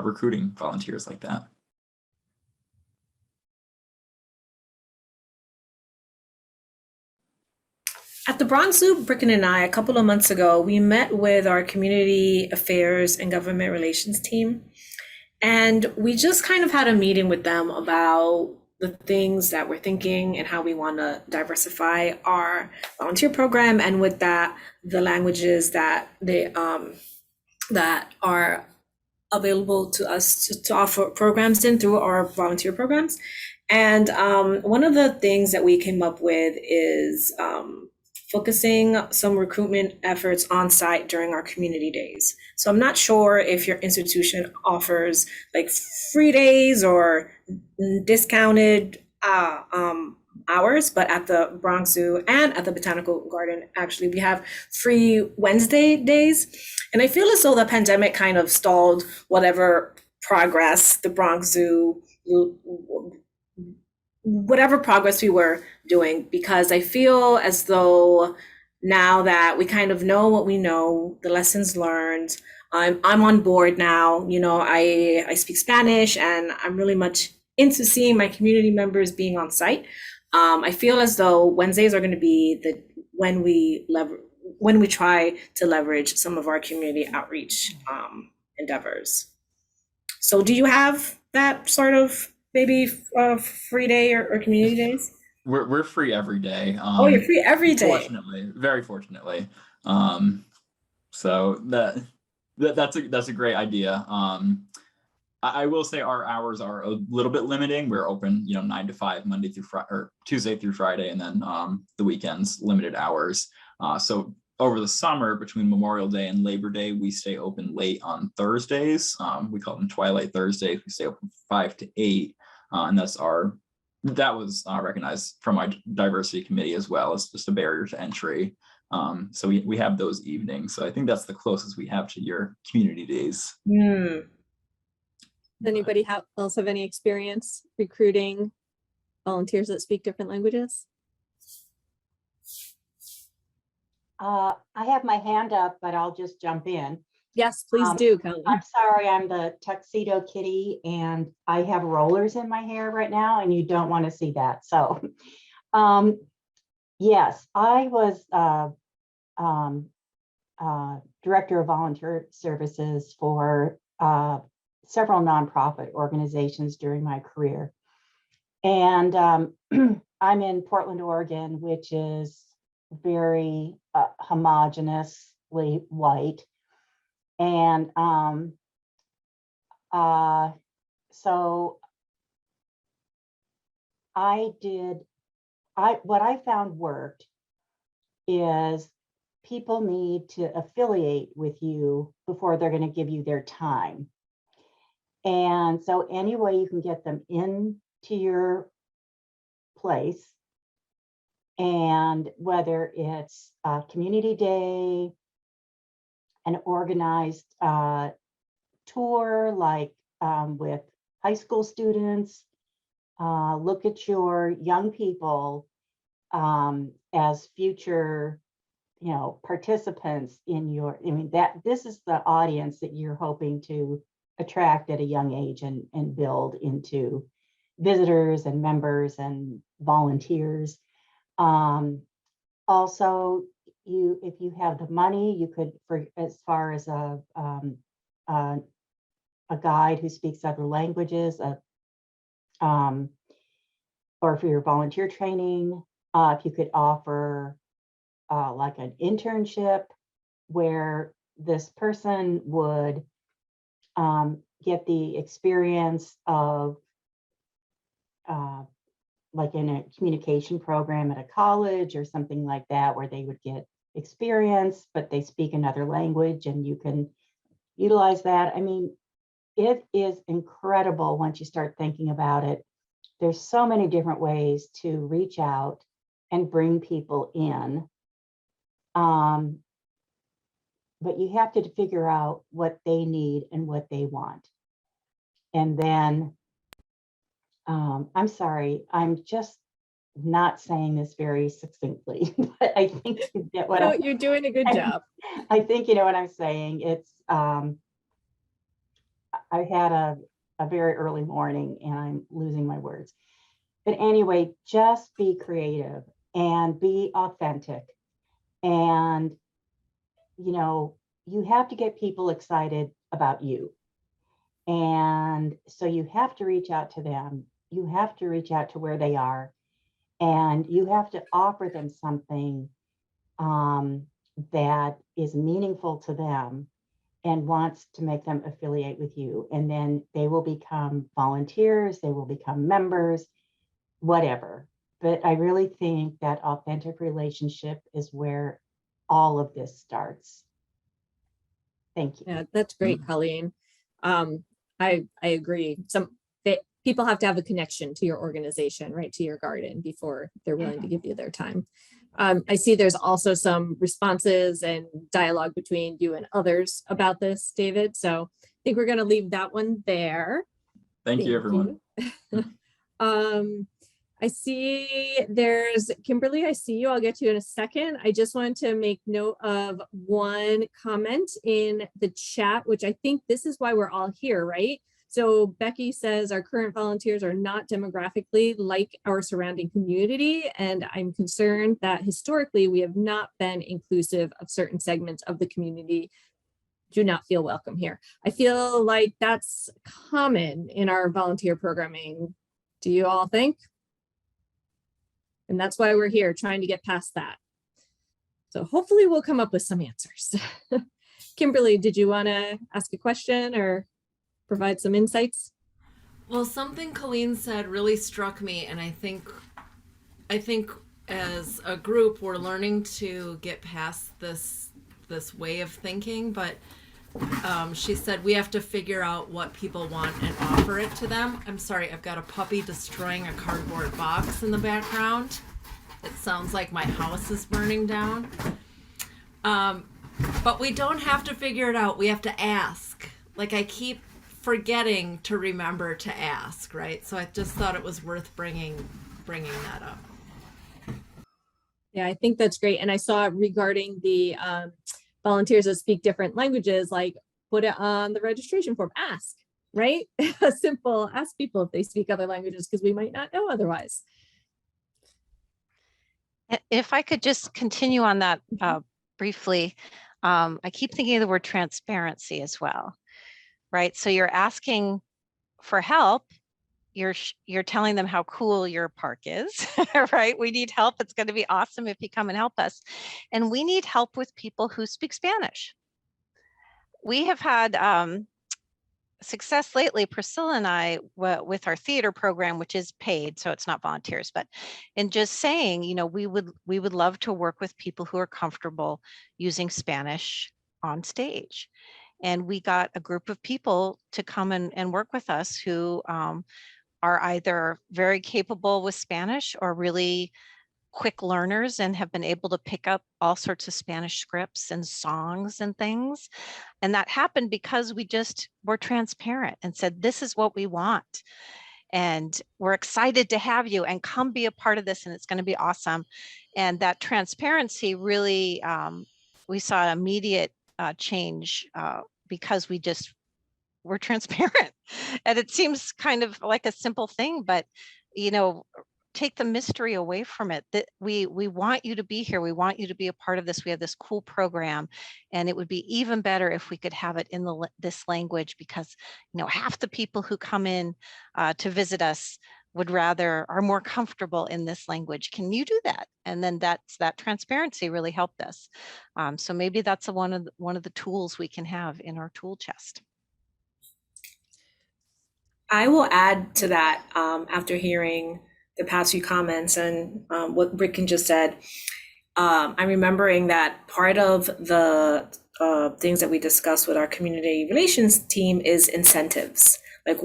recruiting volunteers like that. At the Bronx Zoo, Bricken and I, a couple of months ago, we met with our community affairs and government relations team. And we just kind of had a meeting with them about the things that we're thinking and how we want to diversify our volunteer program. And with that, the languages that that are available to us to offer programs in through our volunteer programs. And one of the things that we came up with is focusing some recruitment efforts on site during our community days. So I'm not sure if your institution offers like free days or discounted hours, but at the Bronx Zoo and at the Botanical Garden, actually, we have free Wednesday days. And I feel as though the pandemic kind of stalled whatever progress the Bronx Zoo, whatever progress we were doing, because I feel as though now that we kind of know what we know, the lessons learned, I'm on board now. I speak Spanish and I'm really much into seeing my community members being on site. I feel as though Wednesdays are going to be when we try to leverage some of our community outreach endeavors. So do you have that sort of maybe free day or community days? We're free every day. Oh, you're free every day. Fortunately, very fortunately. So that's a great idea. I will say our hours are a little bit limiting. We're open, 9 to 5, Monday through Friday, or Tuesday through Friday, and then the weekends, limited hours. So over the summer, between Memorial Day and Labor Day, we stay open late on Thursdays. We call them Twilight Thursdays. We stay open 5 to 8, and that was recognized from our diversity committee as well as just a barrier to entry. So we have those evenings. So I think that's the closest we have to your community days. Does anybody else have any experience recruiting volunteers that speak different languages? I have my hand up, but I'll just jump in. Yes, please do, Kelly. I'm sorry, I'm the tuxedo kitty and I have rollers in my hair right now and you don't want to see that. So yes, I was director of volunteer services for several nonprofit organizations during my career. And I'm in Portland, Oregon, which is very homogeneously white. And so what I found worked is people need to affiliate with you before they're going to give you their time. And so any way you can get them into your place, and whether it's a community day, an organized tour like with high school students, look at your young people as future participants in your, this is the audience that you're hoping to attract at a young age and build into visitors and members and volunteers. Also, if you have the money, you could, for as far as a guide who speaks other languages, or for your volunteer training, if you could offer like an internship where this person would get the experience of like in a communication program at a college or something like that, where they would get experience, but they speak another language and you can utilize that. I mean, it is incredible once you start thinking about it. There's so many different ways to reach out and bring people in. But you have to figure out what they need and what they want. And then, I'm sorry, I'm just not saying this very succinctly, but I think you get what No, you're doing a good job. I think you know what I'm saying. It's, I had a very early morning and I'm losing my words. But anyway, just be creative and be authentic. And, you know, you have to get people excited about you. And so you have to reach out to them. You have to reach out to where they are. And you have to offer them something that is meaningful to them and wants to make them affiliate with you. And then they will become volunteers, they will become members, whatever. But I really think that authentic relationship is where all of this starts. Thank you. Yeah, that's great, Colleen. I agree. People have to have a connection to your organization, right, to your garden before they're willing to give you their time. I see there's also some responses and dialogue between you and others about this, David. So I think we're going to leave that one there. Thank you, everyone. I see there's Kimberly. I see you. I'll get to you in a second. I just wanted to make note of one comment in the chat, which I think this is why we're all here, right? So Becky says our current volunteers are not demographically like our surrounding community, and I'm concerned that historically we have not been inclusive of certain segments of the community. Do not feel welcome here. I feel like that's common in our volunteer programming. Do you all think? And that's why we're here, trying to get past that. So hopefully we'll come up with some answers. Kimberly, did you want to ask a question or provide some insights? Well, something Colleen said really struck me, and I think as a group we're learning to get past this way of thinking, but she said we have to figure out what people want and offer it to them. I'm sorry, I've got a puppy destroying a cardboard box in the background. It sounds like my house is burning down. But we don't have to figure it out. We have to ask. Like, I keep forgetting to remember to ask, right? So I just thought it was worth bringing that up. Yeah, I think that's great. And I saw regarding the volunteers that speak different languages, like put it on the registration form, ask, right? A simple ask people if they speak other languages, because we might not know otherwise. If I could just continue on that briefly, I keep thinking of the word transparency as well, right? So you're asking for help. You're telling them how cool your park is, right? We need help. It's going to be awesome if you come and help us. And we need help with people who speak Spanish. We have had success lately, Priscilla and I, with our theater program, which is paid, so it's not volunteers, but in just saying, you know, we would love to work with people who are comfortable using Spanish on stage. And we got a group of people to come and work with us who are either very capable with Spanish or really quick learners and have been able to pick up all sorts of Spanish scripts and songs and things. And that happened because we just were transparent and said, this is what we want. And we're excited to have you and come be a part of this, and it's going to be awesome. And that transparency really, we saw immediate change because we're transparent. And it seems kind of like a simple thing, but you know, take the mystery away from it. That we want you to be here. We want you to be a part of this. We have this cool program, and it would be even better if we could have it in this language, because half the people who come in to visit us are more comfortable in this language. Can you do that? And then that transparency really helped us. So maybe that's one of the tools we can have in our tool chest. I will add to that after hearing the past few comments and what Bricken just said. I'm remembering that part of the things that we discussed with our community relations team is incentives. Like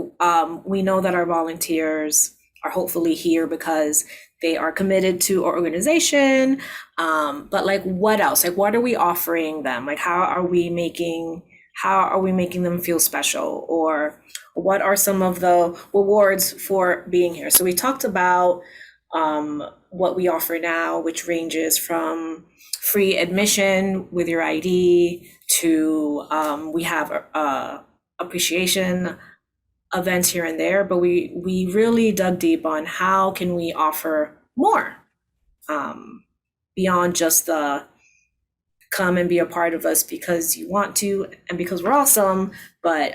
we know that our volunteers are hopefully here because they are committed to our organization. But like, what else? Like, what are we offering them? Like, how are we making them feel special? Or what are some of the rewards for being here? So we talked about what we offer now, which ranges from free admission with your ID to we have appreciation events here and there, but we really dug deep on how can we offer more beyond just the come and be a part of us because you want to and because we're awesome, but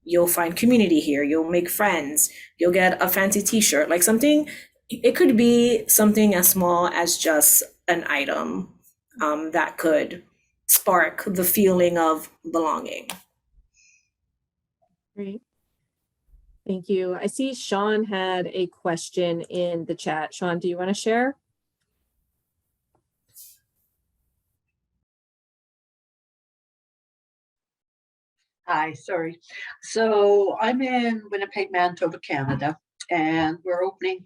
you'll find community here, you'll make friends, you'll get a fancy t-shirt, like something. It could be something as small as just an item that could spark the feeling of belonging. Great. Thank you. I see Sean had a question in the chat. Sean, do you want to share? Hi, sorry. So I'm in Winnipeg, Manitoba, Canada, and we're opening,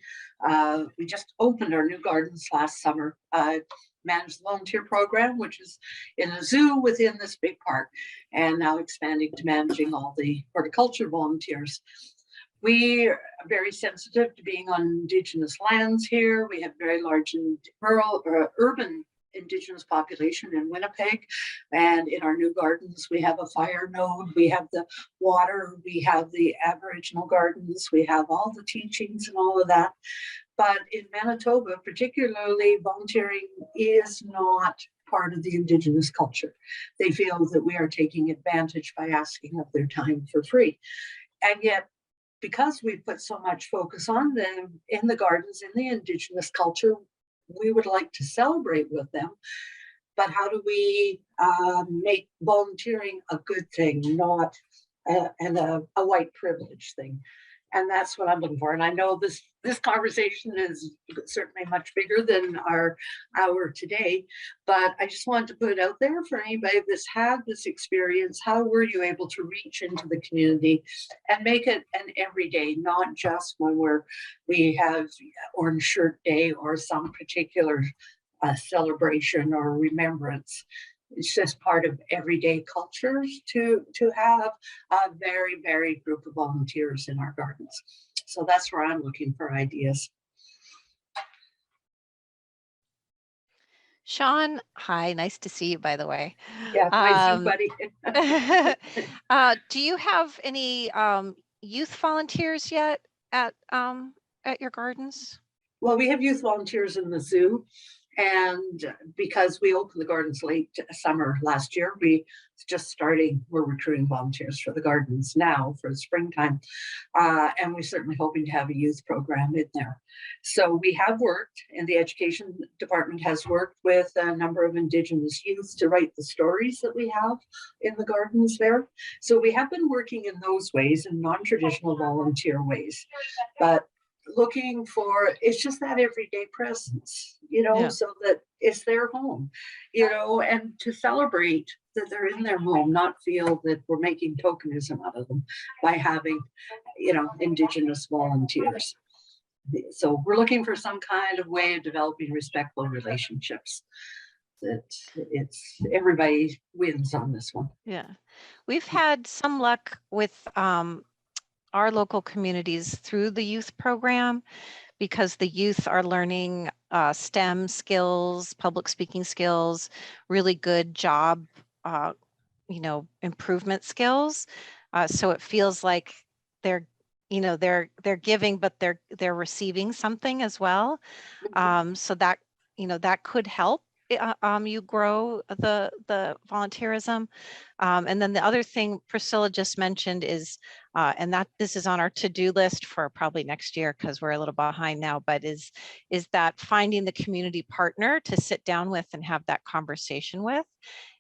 we just opened our new gardens last summer. I managed the volunteer program, which is in a zoo within this big park, and now expanding to managing all the horticulture volunteers. We are very sensitive to being on Indigenous lands here. We have very large rural or urban Indigenous population in Winnipeg, and in our new gardens we have a fire node, we have the water, we have the Aboriginal gardens, we have all the teachings and all of that. But in Manitoba particularly, volunteering is not part of the Indigenous culture. They feel that we are taking advantage by asking of their time for free, and yet because we put so much focus on them in the gardens, in the Indigenous culture, we would like to celebrate with them. But how do we make volunteering a good thing, not a white privilege thing? And that's what I'm looking for. And I know this conversation is certainly much bigger than our hour today, but I just wanted to put it out there for anybody that's had this experience. How were you able to reach into the community and make it an everyday, not just when we have Orange Shirt Day or some particular celebration or remembrance? It's just part of everyday cultures to have a very varied group of volunteers in our gardens. So that's where I'm looking for ideas. Sean, hi, nice to see you, by the way. Yeah, my Zoo buddy. Do you have any youth volunteers yet at your gardens? Well, we have youth volunteers in the zoo. And because we opened the gardens late summer last year, we're recruiting volunteers for the gardens now for the springtime. And we're certainly hoping to have a youth program in there. So we have worked, and the education department has worked with a number of Indigenous youth to write the stories that we have in the gardens there. So we have been working in those ways, in non-traditional volunteer ways. But looking for, it's just that everyday presence, so that it's their home, and to celebrate that they're in their home, not feel that we're making tokenism out of them by having, Indigenous volunteers. So we're looking for some kind of way of developing respectful relationships. That it's everybody wins on this one. Yeah, we've had some luck with our local communities through the youth program, because the youth are learning STEM skills, public speaking skills, really good job, improvement skills. So it feels like they're you know, they're giving, but they're receiving something as well. So that, you know, that could help you grow the volunteerism. And then the other thing Priscilla just mentioned is, and that this is on our to-do list for probably next year because we're a little behind now, but is that finding the community partner to sit down with and have that conversation with,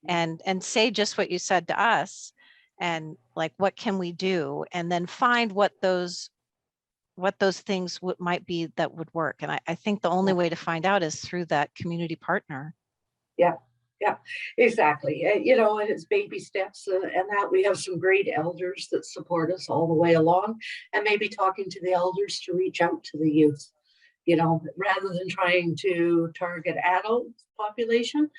and say just what you said to us, and like, what can we do? And then find what those things might be that would work. And I think the only way to find out is through that community partner. Yeah, exactly. You know, and it's baby steps, and that we have some great elders that support us all the way along, and maybe talking to the elders to reach out to the youth, you know, rather than trying to target adult population.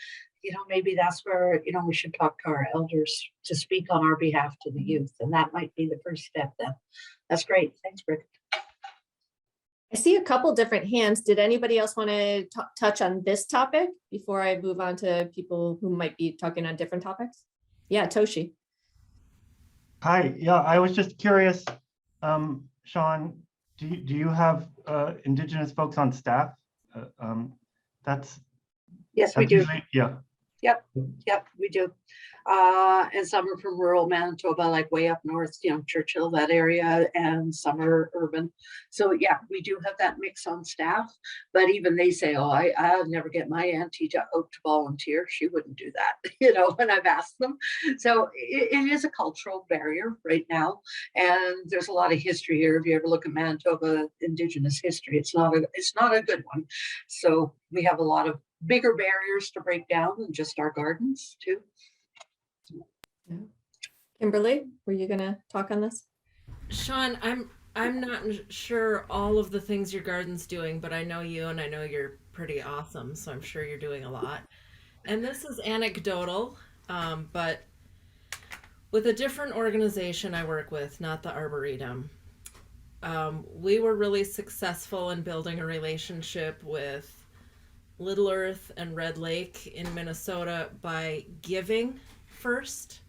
You know, maybe that's where, you know, we should talk to our elders to speak on our behalf to the youth. And that might be the first step then. That's great. Thanks, Brick. I see a couple different hands. Did anybody else want to touch on this topic before I move on to people who might be talking on different topics? Yeah, Toshi. Hi, yeah, I was just curious, Sean, do you have Indigenous folks on staff? Yes, we do. Usually, yeah. Yep, we do. And some are from rural Manitoba, like way up north, you know, Churchill, that area, and some are urban. So yeah, we do have that mix on staff, but even they say, oh, I'll never get my auntie out to volunteer. She wouldn't do that, you know, when I've asked them. So it is a cultural barrier right now. And there's a lot of history here. If you ever look at Manitoba Indigenous history, it's not a good one. So we have a lot of bigger barriers to break down than just our gardens too. Yeah. Kimberly, were you gonna talk on this? Sean, I'm not sure all of the things your garden's doing, but I know you and I know you're pretty awesome, so I'm sure you're doing a lot. And this is anecdotal, but with a different organization I work with, not the Arboretum, we were really successful in building a relationship with Little Earth and Red Lake in Minnesota by giving first,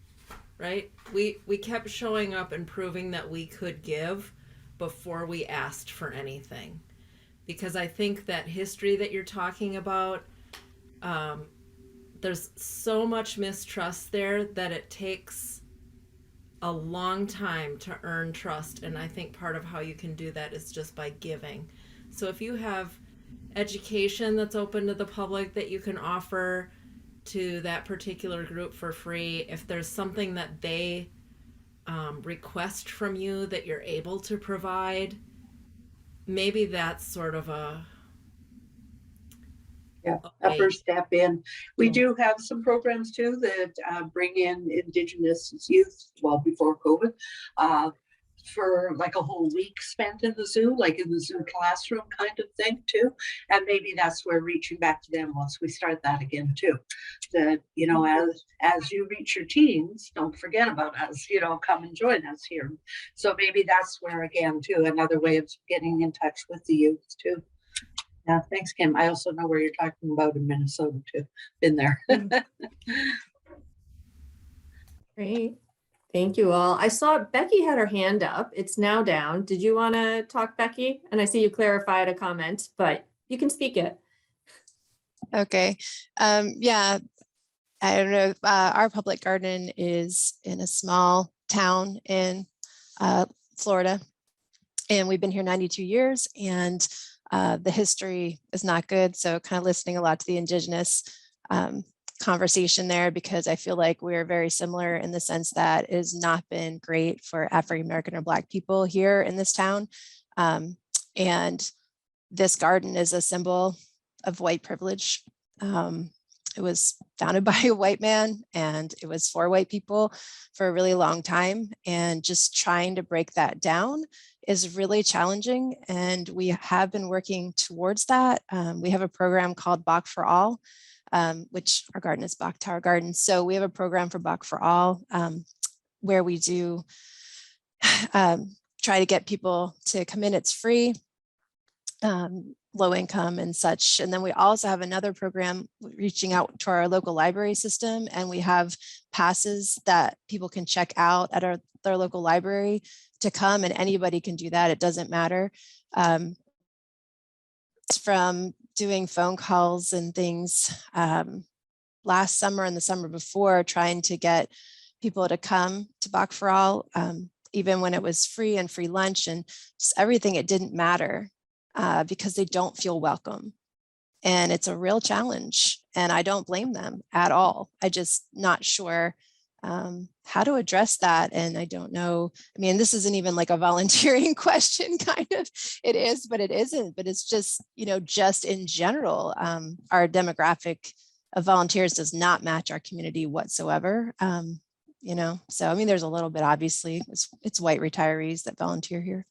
right? We kept showing up and proving that we could give before we asked for anything. Because I think that history that you're talking about, there's so much mistrust there that it takes a long time to earn trust. And I think part of how you can do that is just by giving. So if you have education that's open to the public that you can offer to that particular group for free, if there's something that they request from you that you're able to provide, maybe that's sort of a first step in. We do have some programs too that bring in Indigenous youth, well, before COVID, for like a whole week spent in the zoo, like in the zoo classroom kind of thing too. And maybe that's where reaching back to them once we start that again too. That, you know, as you reach your teens, don't forget about us, you know, come and join us here. So maybe that's where again too, another way of getting in touch with the youth too. Yeah, thanks, Kim. I also know where you're talking about in Minnesota too. Been there. Great. Thank you all. I saw Becky had her hand up. It's now down. Did you want to talk, Becky? And I see you clarified a comment, but you can speak it. Okay. Yeah, I don't know. Our public garden is in a small town in Florida, and we've been here 92 years, and the history is not good. So kind of listening a lot to the Indigenous conversation there, because I feel like we're very similar in the sense that it has not been great for African American or Black people here in this town. And this garden is a symbol of white privilege. It was founded by a white man and it was for white people for a really long time. And just trying to break that down is really challenging. And we have been working towards that. We have a program called Bach for All, which our garden is Bach Tower Garden. So we have a program for Bach for All, where we do try to get people to come in. It's free. low income and such. And then we also have another program reaching out to our local library system, and we have passes that people can check out at their local library to come, and anybody can do that. It doesn't matter. It's from doing phone calls and things last summer and the summer before, trying to get people to come to Bach for All, even when it was free and free lunch and just everything. It didn't matter because they don't feel welcome. And it's a real challenge, and I don't blame them at all. I just not sure how to address that. And I don't know, I mean, this isn't even like a volunteering question, kind of. It is, but it isn't. But it's just, you know, just in general, our demographic of volunteers does not match our community whatsoever. You know, so I mean, there's a little bit, obviously, it's white retirees that volunteer here.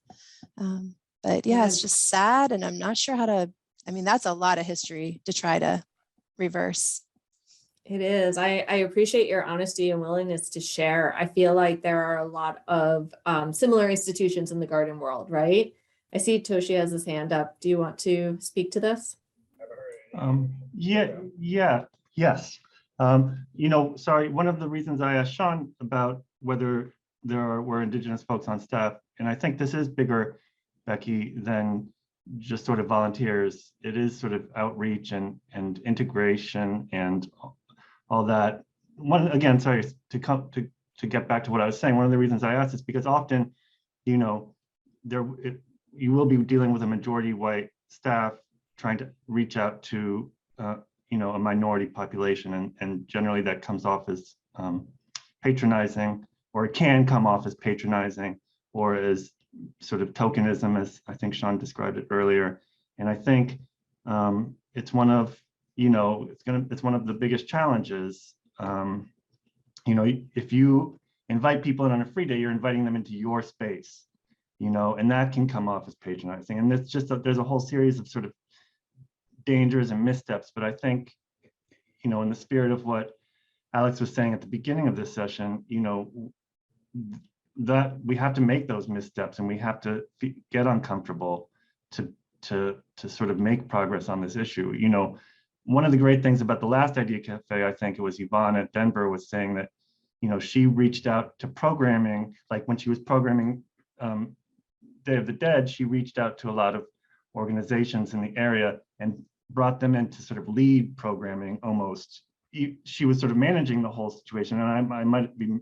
But yeah, it's just sad, and I'm not sure how to, I mean, that's a lot of history to try to reverse. It is. I appreciate your honesty and willingness to share. I feel like there are a lot of similar institutions in the garden world, right? I see Toshi has his hand up. Do you want to speak to this? Yes. You know, sorry, one of the reasons I asked Sean about whether there were Indigenous folks on staff, and I think this is bigger, Becky, than just sort of volunteers. It is sort of outreach and integration and all that. Again, sorry, to get back to what I was saying, one of the reasons I asked is because often, you know, you will be dealing with a majority white staff trying to reach out to you know, a minority population, and generally that comes off as patronizing, or it can come off as patronizing, or as sort of tokenism, as I think Sean described it earlier. And I think it's one of, you know, it's one of the biggest challenges. You know, if you invite people in on a free day, you're inviting them into your space, you know, and that can come off as patronizing. And it's just there's a whole series of sort of dangers and missteps. But I think, you know, in the spirit of what Alix was saying at the beginning of this session, you know, that we have to make those missteps, and we have to get uncomfortable to sort of make progress on this issue. You know, one of the great things about the last Idea Cafe, I think it was Yvonne at Denver, was saying that, you know, she reached out to programming, like when she was programming Day of the Dead, she reached out to a lot of organizations in the area and brought them in to sort of lead programming almost. She was sort of managing the whole situation, and I might be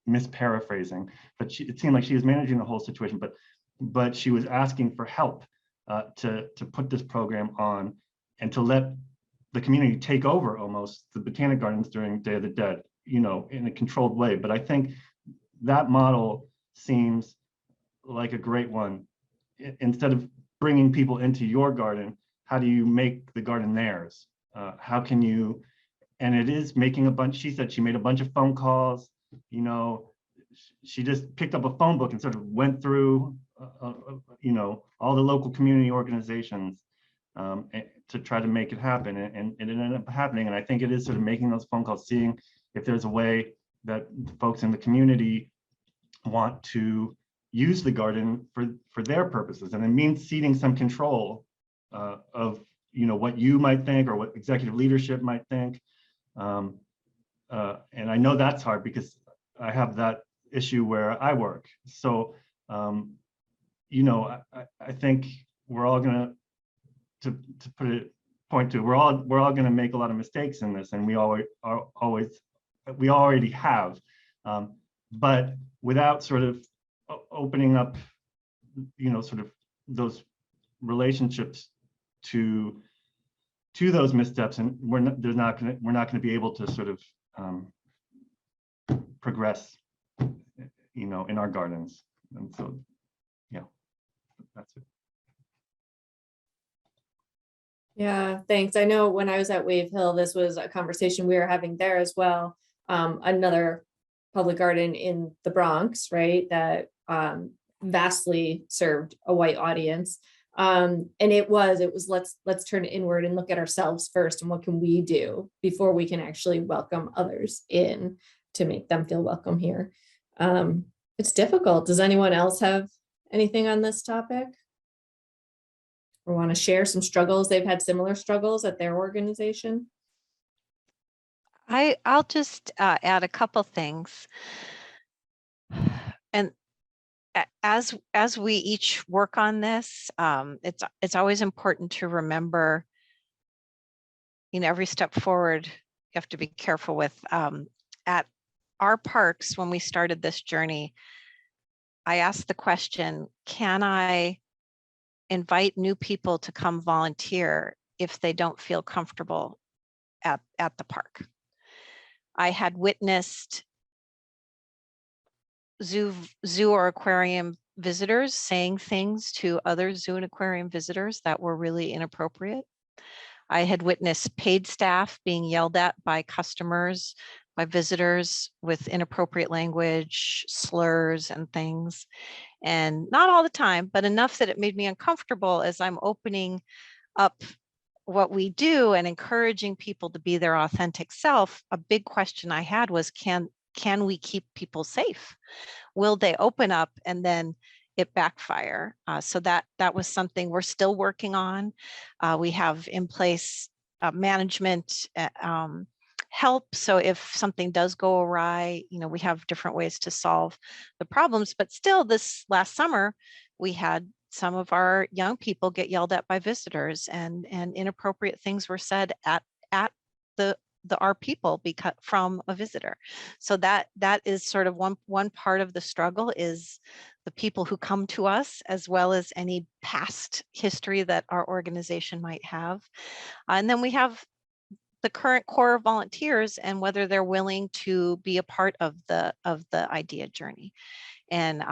misparaphrasing, but it seemed like she was managing the whole situation, but she was asking for help to put this program on and to let the community take over almost the Botanic Gardens during Day of the Dead, you know, in a controlled way. But I think that model seems like a great one. Instead of bringing people into your garden, how do you make the garden theirs? How can you, and it is making a bunch, she said she made a bunch of phone calls, you know, she just picked up a phone book and sort of went through, you know, all the local community organizations to try to make it happen. And it ended up happening. And I think it is sort of making those phone calls, seeing if there's a way that folks in the community want to use the garden for their purposes. And it means ceding some control of, you know, what you might think or what executive leadership might think. And I know that's hard because I have that issue where I work. So, you know, I think we're all gonna, to put it, point to, we're all gonna make a lot of mistakes in this, and we already have, but without sort of opening up, you know, sort of those relationships to those missteps, and we're not going to be able to sort of progress, you know, in our gardens. And so, yeah, that's it. Yeah, thanks. I know when I was at Wave Hill, this was a conversation we were having there as well. Another public garden in the Bronx, right, that vastly served a white audience. And it was let's turn inward and look at ourselves first, and what can we do before we can actually welcome others in to make them feel welcome here. It's difficult. Does anyone else have anything on this topic? or want to share some struggles? They've had similar struggles at their organization. I'll just add a couple things. And as we each work on this, it's always important to remember, every step forward, you have to be careful with. At our parks, when we started this journey, I asked the question, can I invite new people to come volunteer if they don't feel comfortable at the park? I had witnessed zoo or aquarium visitors saying things to other zoo and aquarium visitors that were really inappropriate. I had witnessed paid staff being yelled at by customers, by visitors with inappropriate language, slurs and things. And not all the time, but enough that it made me uncomfortable as I'm opening up what we do and encouraging people to be their authentic self. A big question I had was, can we keep people safe? Will they open up and then it backfire? So that was something we're still working on. We have in place management help. So if something does go awry, we have different ways to solve the problems. But still, this last summer, we had some of our young people get yelled at by visitors, and inappropriate things were said at our people from a visitor. So that is sort of one part of the struggle, is the people who come to us, as well as any past history that our organization might have. And then we have the current core of volunteers and whether they're willing to be a part of the idea journey. And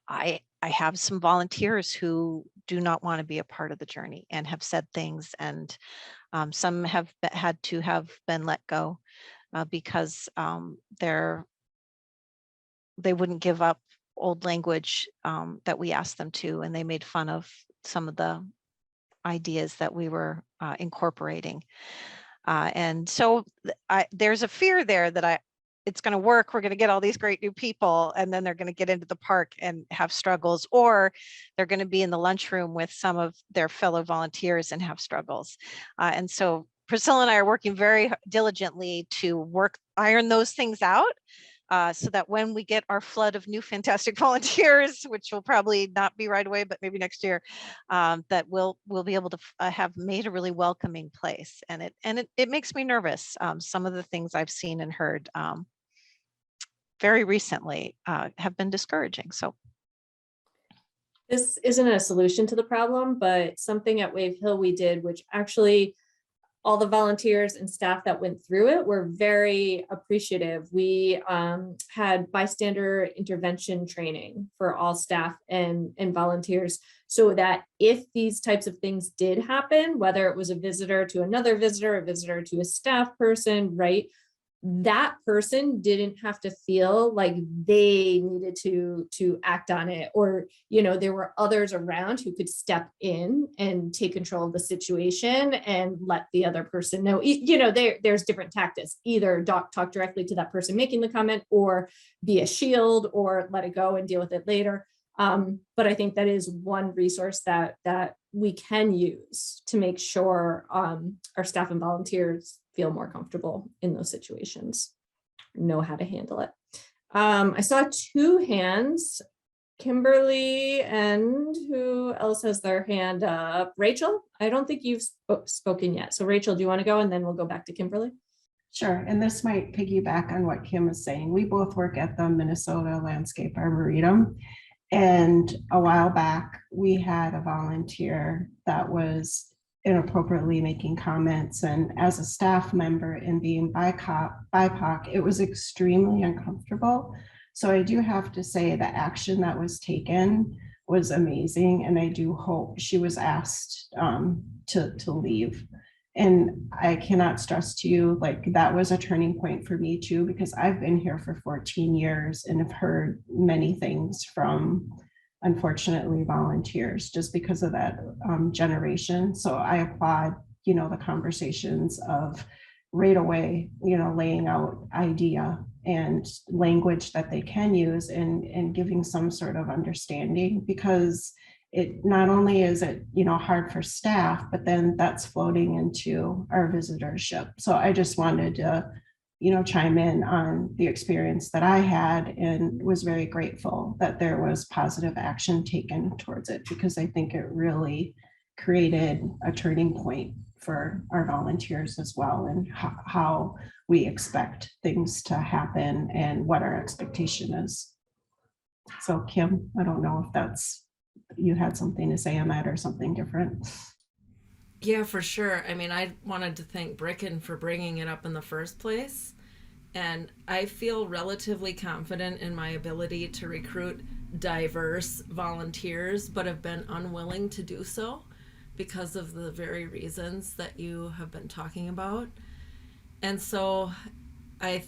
I have some volunteers who do not want to be a part of the journey and have said things, and some have had to have been let go because they wouldn't give up old language that we asked them to, and they made fun of some of the ideas that we were incorporating. And so there's a fear there that it's going to work. We're going to get all these great new people, and then they're going to get into the park and have struggles, or they're going to be in the lunchroom with some of their fellow volunteers and have struggles. And so Priscilla and I are working very diligently to iron those things out, so that when we get our flood of new fantastic volunteers, which will probably not be right away, but maybe next year, that we'll be able to have made a really welcoming place. And it makes me nervous. Some of the things I've seen and heard very recently have been discouraging. So this isn't a solution to the problem, but something at Wave Hill we did, which actually all the volunteers and staff that went through it were very appreciative. We had bystander intervention training for all staff and volunteers, so that if these types of things did happen, whether it was a visitor to another visitor, a visitor to a staff person, right, that person didn't have to feel like they needed to act on it, or there were others around who could step in and take control of the situation and let the other person know. There's different tactics: either talk directly to that person making the comment, or be a shield, or let it go and deal with it later. But I think that is one resource that we can use to make sure our staff and volunteers feel more comfortable in those situations, know how to handle it. I saw two hands, Kimberly, and who else has their hand up? Rachel, I don't think you've spoken yet. So Rachel, do you want to go, and then we'll go back to Kimberly? Sure, and this might piggyback on what Kim is saying. We both work at the Minnesota Landscape Arboretum, and a while back we had a volunteer that was inappropriately making comments, and as a staff member and being BIPOC, it was extremely uncomfortable. So I do have to say the action that was taken was amazing, and I do hope she was asked to leave. And I cannot stress to you, like, that was a turning point for me too, because I've been here for 14 years and have heard many things from, unfortunately, volunteers just because of that generation. So I applaud, the conversations of right away, laying out idea and language that they can use, and giving some sort of understanding, because it not only is it, hard for staff, but then that's floating into our visitorship. So I just wanted to, chime in on the experience that I had and was very grateful that there was positive action taken towards it, because I think it really created a turning point for our volunteers as well, and how we expect things to happen and what our expectation is. So Kim, I don't know if you had something to say on that or something different. Yeah, for sure. I mean, I wanted to thank Bricken for bringing it up in the first place. And I feel relatively confident in my ability to recruit diverse volunteers, but have been unwilling to do so because of the very reasons that you have been talking about. And so I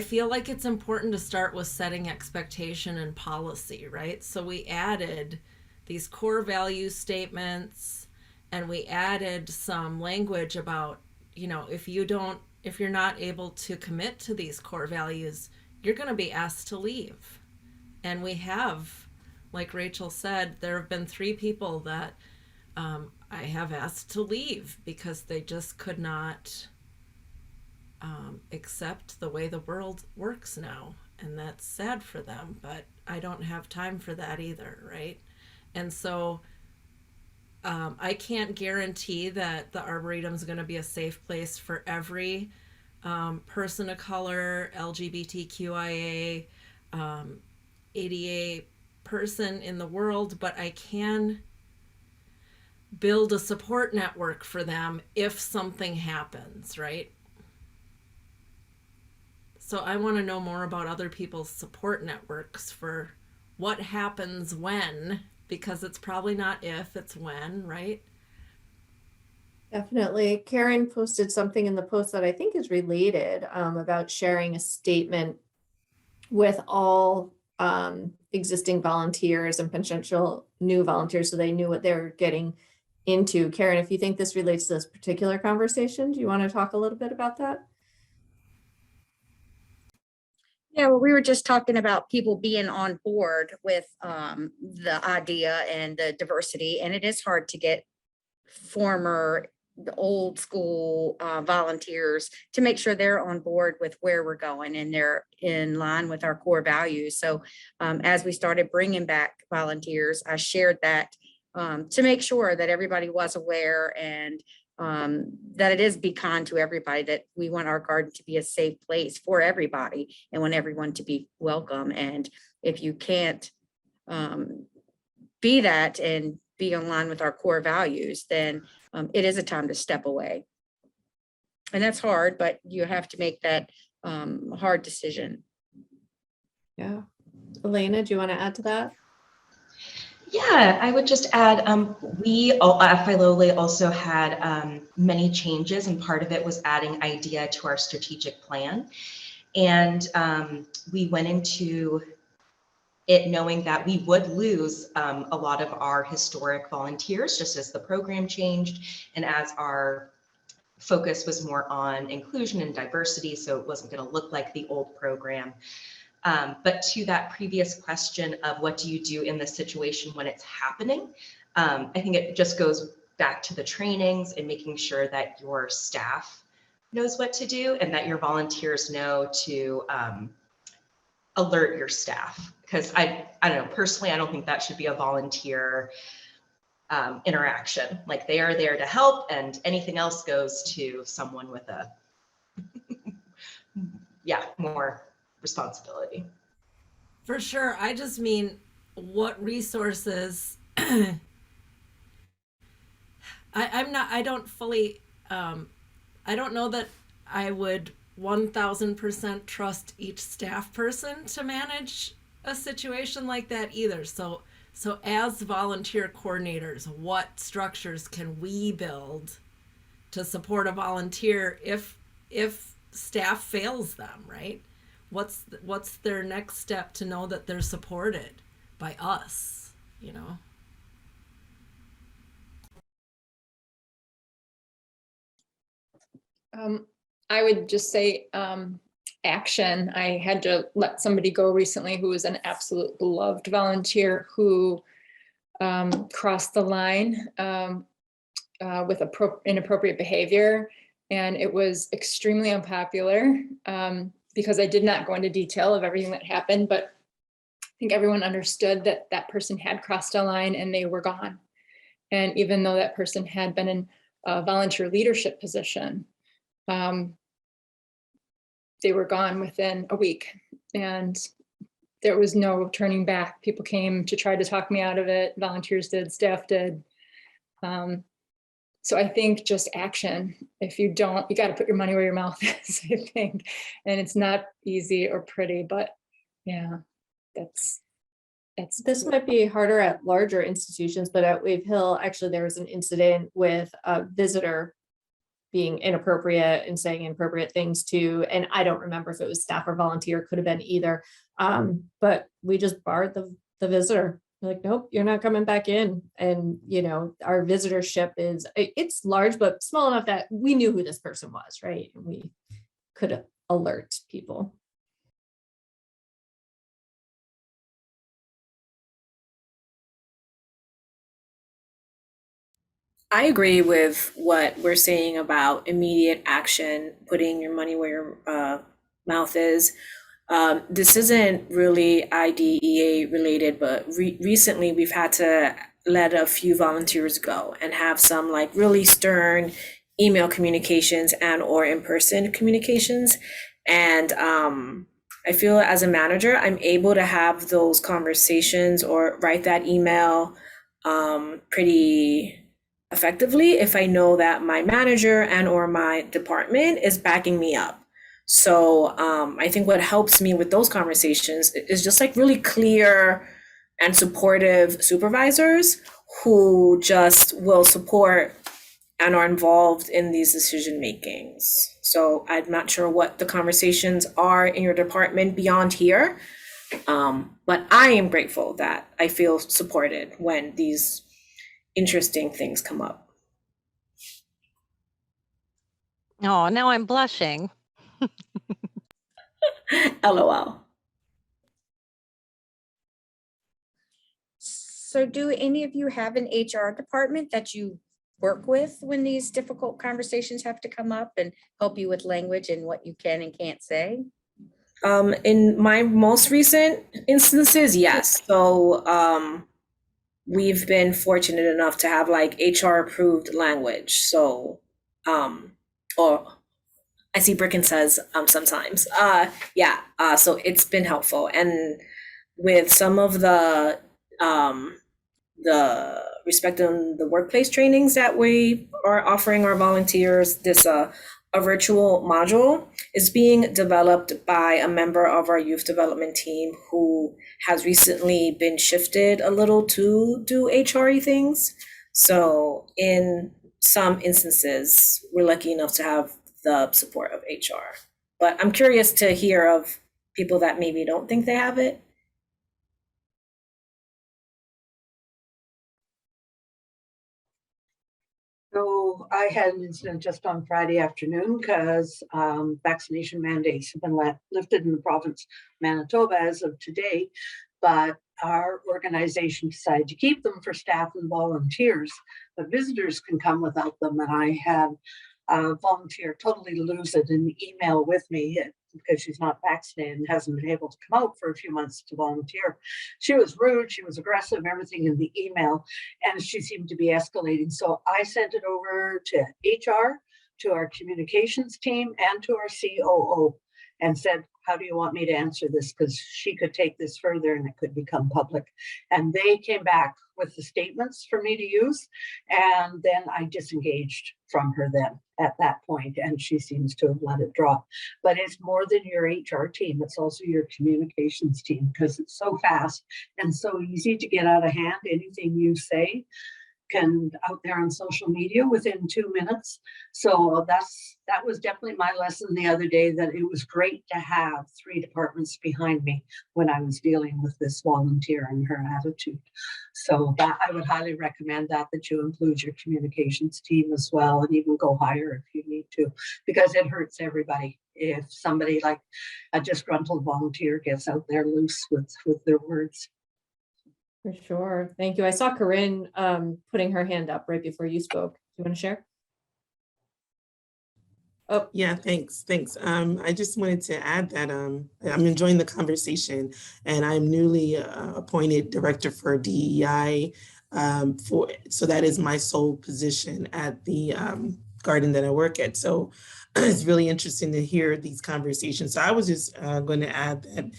feel like it's important to start with setting expectation and policy, right? So we added these core value statements, and we added some language about, if you're not able to commit to these core values, you're going to be asked to leave. And we have, like Rachel said, there have been 3 people that I have asked to leave because they just could not accept the way the world works now. And that's sad for them, but I don't have time for that either, right? And so I can't guarantee that the Arboretum is going to be a safe place for every person of color, LGBTQIA, ADA person in the world, but I can build a support network for them if something happens, right? So I want to know more about other people's support networks for what happens when, because it's probably not if, it's when, right? Definitely. Karen posted something in the post that I think is related about sharing a statement with all existing volunteers and potential new volunteers so they knew what they were getting into. Karen, if you think this relates to this particular conversation, do you want to talk a little bit about that? Yeah, well, we were just talking about people being on board with the idea and the diversity, and it is hard to get the old school volunteers to make sure they're on board with where we're going and they're in line with our core values. So as we started bringing back volunteers, I shared that to make sure that everybody was aware and that it is be kind to everybody, that we want our garden to be a safe place for everybody and want everyone to be welcome. And if you can't be that and be in line with our core values, then it is a time to step away. And that's hard, but you have to make that hard decision. Yeah. Elena, do you want to add to that? Yeah, I would just add, we at Filole also had many changes, and part of it was adding idea to our strategic plan. And we went into it knowing that we would lose a lot of our historic volunteers just as the program changed and as our focus was more on inclusion and diversity, so it wasn't going to look like the old program. But to that previous question of what do you do in this situation when it's happening, I think it just goes back to the trainings and making sure that your staff knows what to do and that your volunteers know to alert your staff. Because I don't know, personally, I don't think that should be a volunteer interaction. Like, they are there to help, and anything else goes to someone with a more responsibility. For sure. I just mean, what resources I don't know that I would 1000% trust each staff person to manage a situation like that either. So as volunteer coordinators, what structures can we build to support a volunteer if staff fails them, right? What's their next step to know that they're supported by us, you know? I would just say action. I had to let somebody go recently who was an absolute beloved volunteer who crossed the line with inappropriate behavior. And it was extremely unpopular because I did not go into detail of everything that happened, but I think everyone understood that that person had crossed a line and they were gone. And even though that person had been in a volunteer leadership position, they were gone within a week. And there was no turning back. People came to try to talk me out of it. Volunteers did, staff did. So I think just action. If you don't, you got to put your money where your mouth is, I think. And it's not easy or pretty, but yeah, that's. This might be harder at larger institutions, but at Wave Hill, actually, there was an incident with a visitor being inappropriate and saying inappropriate things to, and I don't remember if it was staff or volunteer, could have been either. But we just barred the visitor. Like, nope, you're not coming back in. And, you know, our visitorship it's large, but small enough that we knew who this person was, right? And we could alert people. I agree with what we're saying about immediate action, putting your money where your mouth is. This isn't really IDEA related, but recently we've had to let a few volunteers go and have some like really stern email communications and or in-person communications. And I feel as a manager, I'm able to have those conversations or write that email pretty effectively if I know that my manager and or my department is backing me up. So I think what helps me with those conversations is just like really clear and supportive supervisors who just will support and are involved in these decision makings. So I'm not sure what the conversations are in your department beyond here, but I am grateful that I feel supported when these interesting things come up. Oh, now I'm blushing. LOL. So do any of you have an HR department that you work with when these difficult conversations have to come up and help you with language and what you can and can't say? In my most recent instances, yes. So we've been fortunate enough to have like HR approved language. So or I see Bricken says sometimes. So it's been helpful. And with some of the respect on the workplace trainings that we are offering our volunteers, this a virtual module is being developed by a member of our youth development team who has recently been shifted a little to do HR-y things. So in some instances, we're lucky enough to have the support of HR. But I'm curious to hear of people that maybe don't think they have it. So I had an incident just on Friday afternoon because vaccination mandates have been lifted in the province of Manitoba as of today, but our organization decided to keep them for staff and volunteers, but visitors can come without them. And I had a volunteer totally lose it in the email with me because she's not vaccinated and hasn't been able to come out for a few months to volunteer. She was rude, she was aggressive, everything in the email, and she seemed to be escalating. So I sent it over to HR, to our communications team, and to our COO and said, how do you want me to answer this? Because she could take this further and it could become public. And they came back with the statements for me to use. And then I disengaged from her then at that point, and she seems to have let it drop. But it's more than your HR team. It's also your communications team, because it's so fast and so easy to get out of hand. Anything you say can out there on social media within 2 minutes. So that was definitely my lesson the other day, that it was great to have 3 departments behind me when I was dealing with this volunteer and her attitude. So that I would highly recommend that you include your communications team as well, and even go higher if you need to, because it hurts everybody if somebody like a disgruntled volunteer gets out there loose with their words. For sure. Thank you. I saw Corinne putting her hand up right before you spoke. Do you want to share? Oh, yeah, thanks. I just wanted to add that I'm enjoying the conversation, and I'm newly appointed director for DEI. So that is my sole position at the garden that I work at. So it's really interesting to hear these conversations. So I was just going to add that,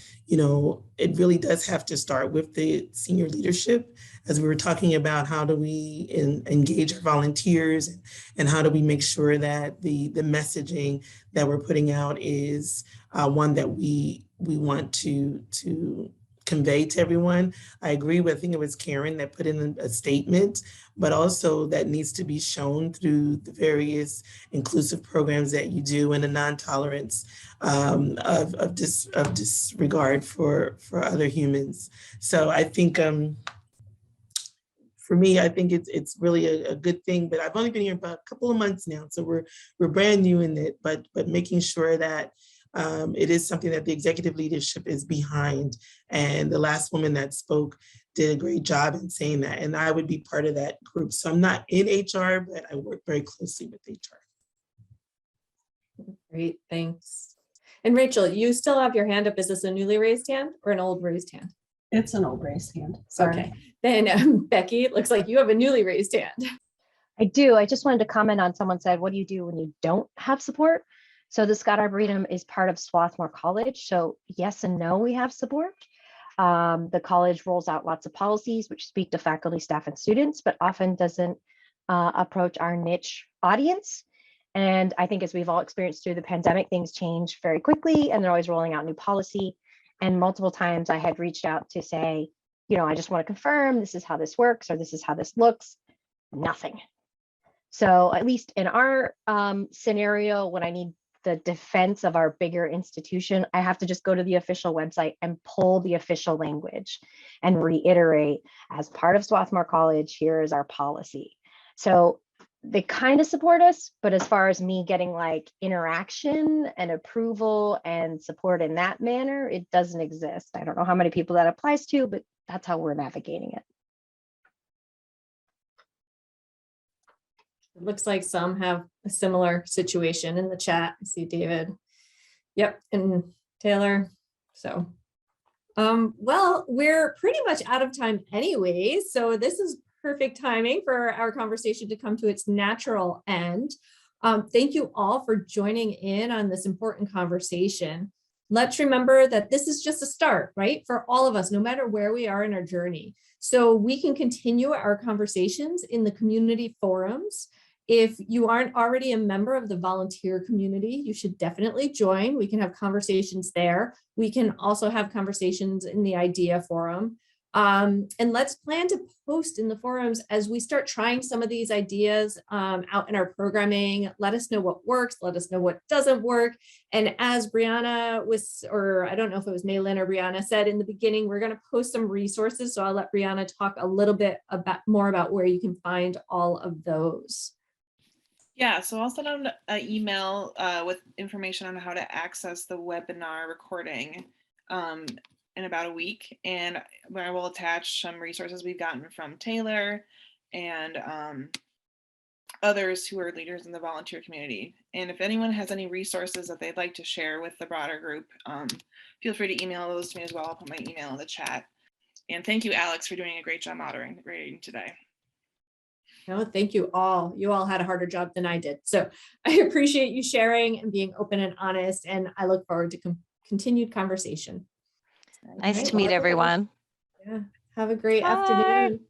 it really does have to start with the senior leadership, as we were talking about how do we engage our volunteers, and how do we make sure that the messaging that we're putting out is one that we want to convey to everyone. I agree with, I think it was Karen that put in a statement, but also that needs to be shown through the various inclusive programs that you do, and a non-tolerance of disregard for other humans. So I think for me, I think it's really a good thing, but I've only been here about a couple of months now, so we're brand new in it, but making sure that it is something that the executive leadership is behind. And the last woman that spoke did a great job in saying that, and I would be part of that group. So I'm not in HR, but I work very closely with HR. great. Thanks. And Rachel, you still have your hand up. Is this a newly raised hand or an old raised hand? It's an old raised hand. Sorry. Okay. Then Becky, it looks like you have a newly raised hand. I do. I just wanted to comment on someone said, what do you do when you don't have support? So the Scott Arboretum is part of Swarthmore College. So yes and no, we have support. The college rolls out lots of policies which speak to faculty, staff, and students, but often doesn't approach our niche audience. And I think as we've all experienced through the pandemic, things change very quickly and they're always rolling out new policy. And multiple times I had reached out to say, I just want to confirm this is how this works, or this is how this looks. Nothing. So at least in our scenario, when I need the defense of our bigger institution, I have to just go to the official website and pull the official language and reiterate, as part of Swarthmore College, here is our policy. So they kind of support us, but as far as me getting like interaction and approval and support in that manner, it doesn't exist. I don't know how many people that applies to, but that's how we're navigating it. It looks like some have a similar situation in the chat. I see David. Yep, and Taylor. So, well, we're pretty much out of time anyway. So this is perfect timing for our conversation to come to its natural end. Thank you all for joining in on this important conversation. Let's remember that this is just a start, right? For all of us, no matter where we are in our journey. So we can continue our conversations in the community forums. If you aren't already a member of the volunteer community, you should definitely join. We can have conversations there. We can also have conversations in the idea forum. And let's plan to post in the forums as we start trying some of these ideas out in our programming. Let us know what works, let us know what doesn't work. And as Brianna was, or I don't know if it was Maylin or Brianna said in the beginning, we're gonna post some resources. So I'll let Brianna talk a little bit more about where you can find all of those. Yeah, so I'll send out an email with information on how to access the webinar recording in about a week, and I will attach some resources we've gotten from Taylor and others who are leaders in the volunteer community. And if anyone has any resources that they'd like to share with the broader group, feel free to email those to me as well. I'll put my email in the chat. And thank you, Alix, for doing a great job moderating today. No, thank you all. You all had a harder job than I did. So I appreciate you sharing and being open and honest, and I look forward to continued conversation. Nice to meet everyone. Yeah, have a great afternoon.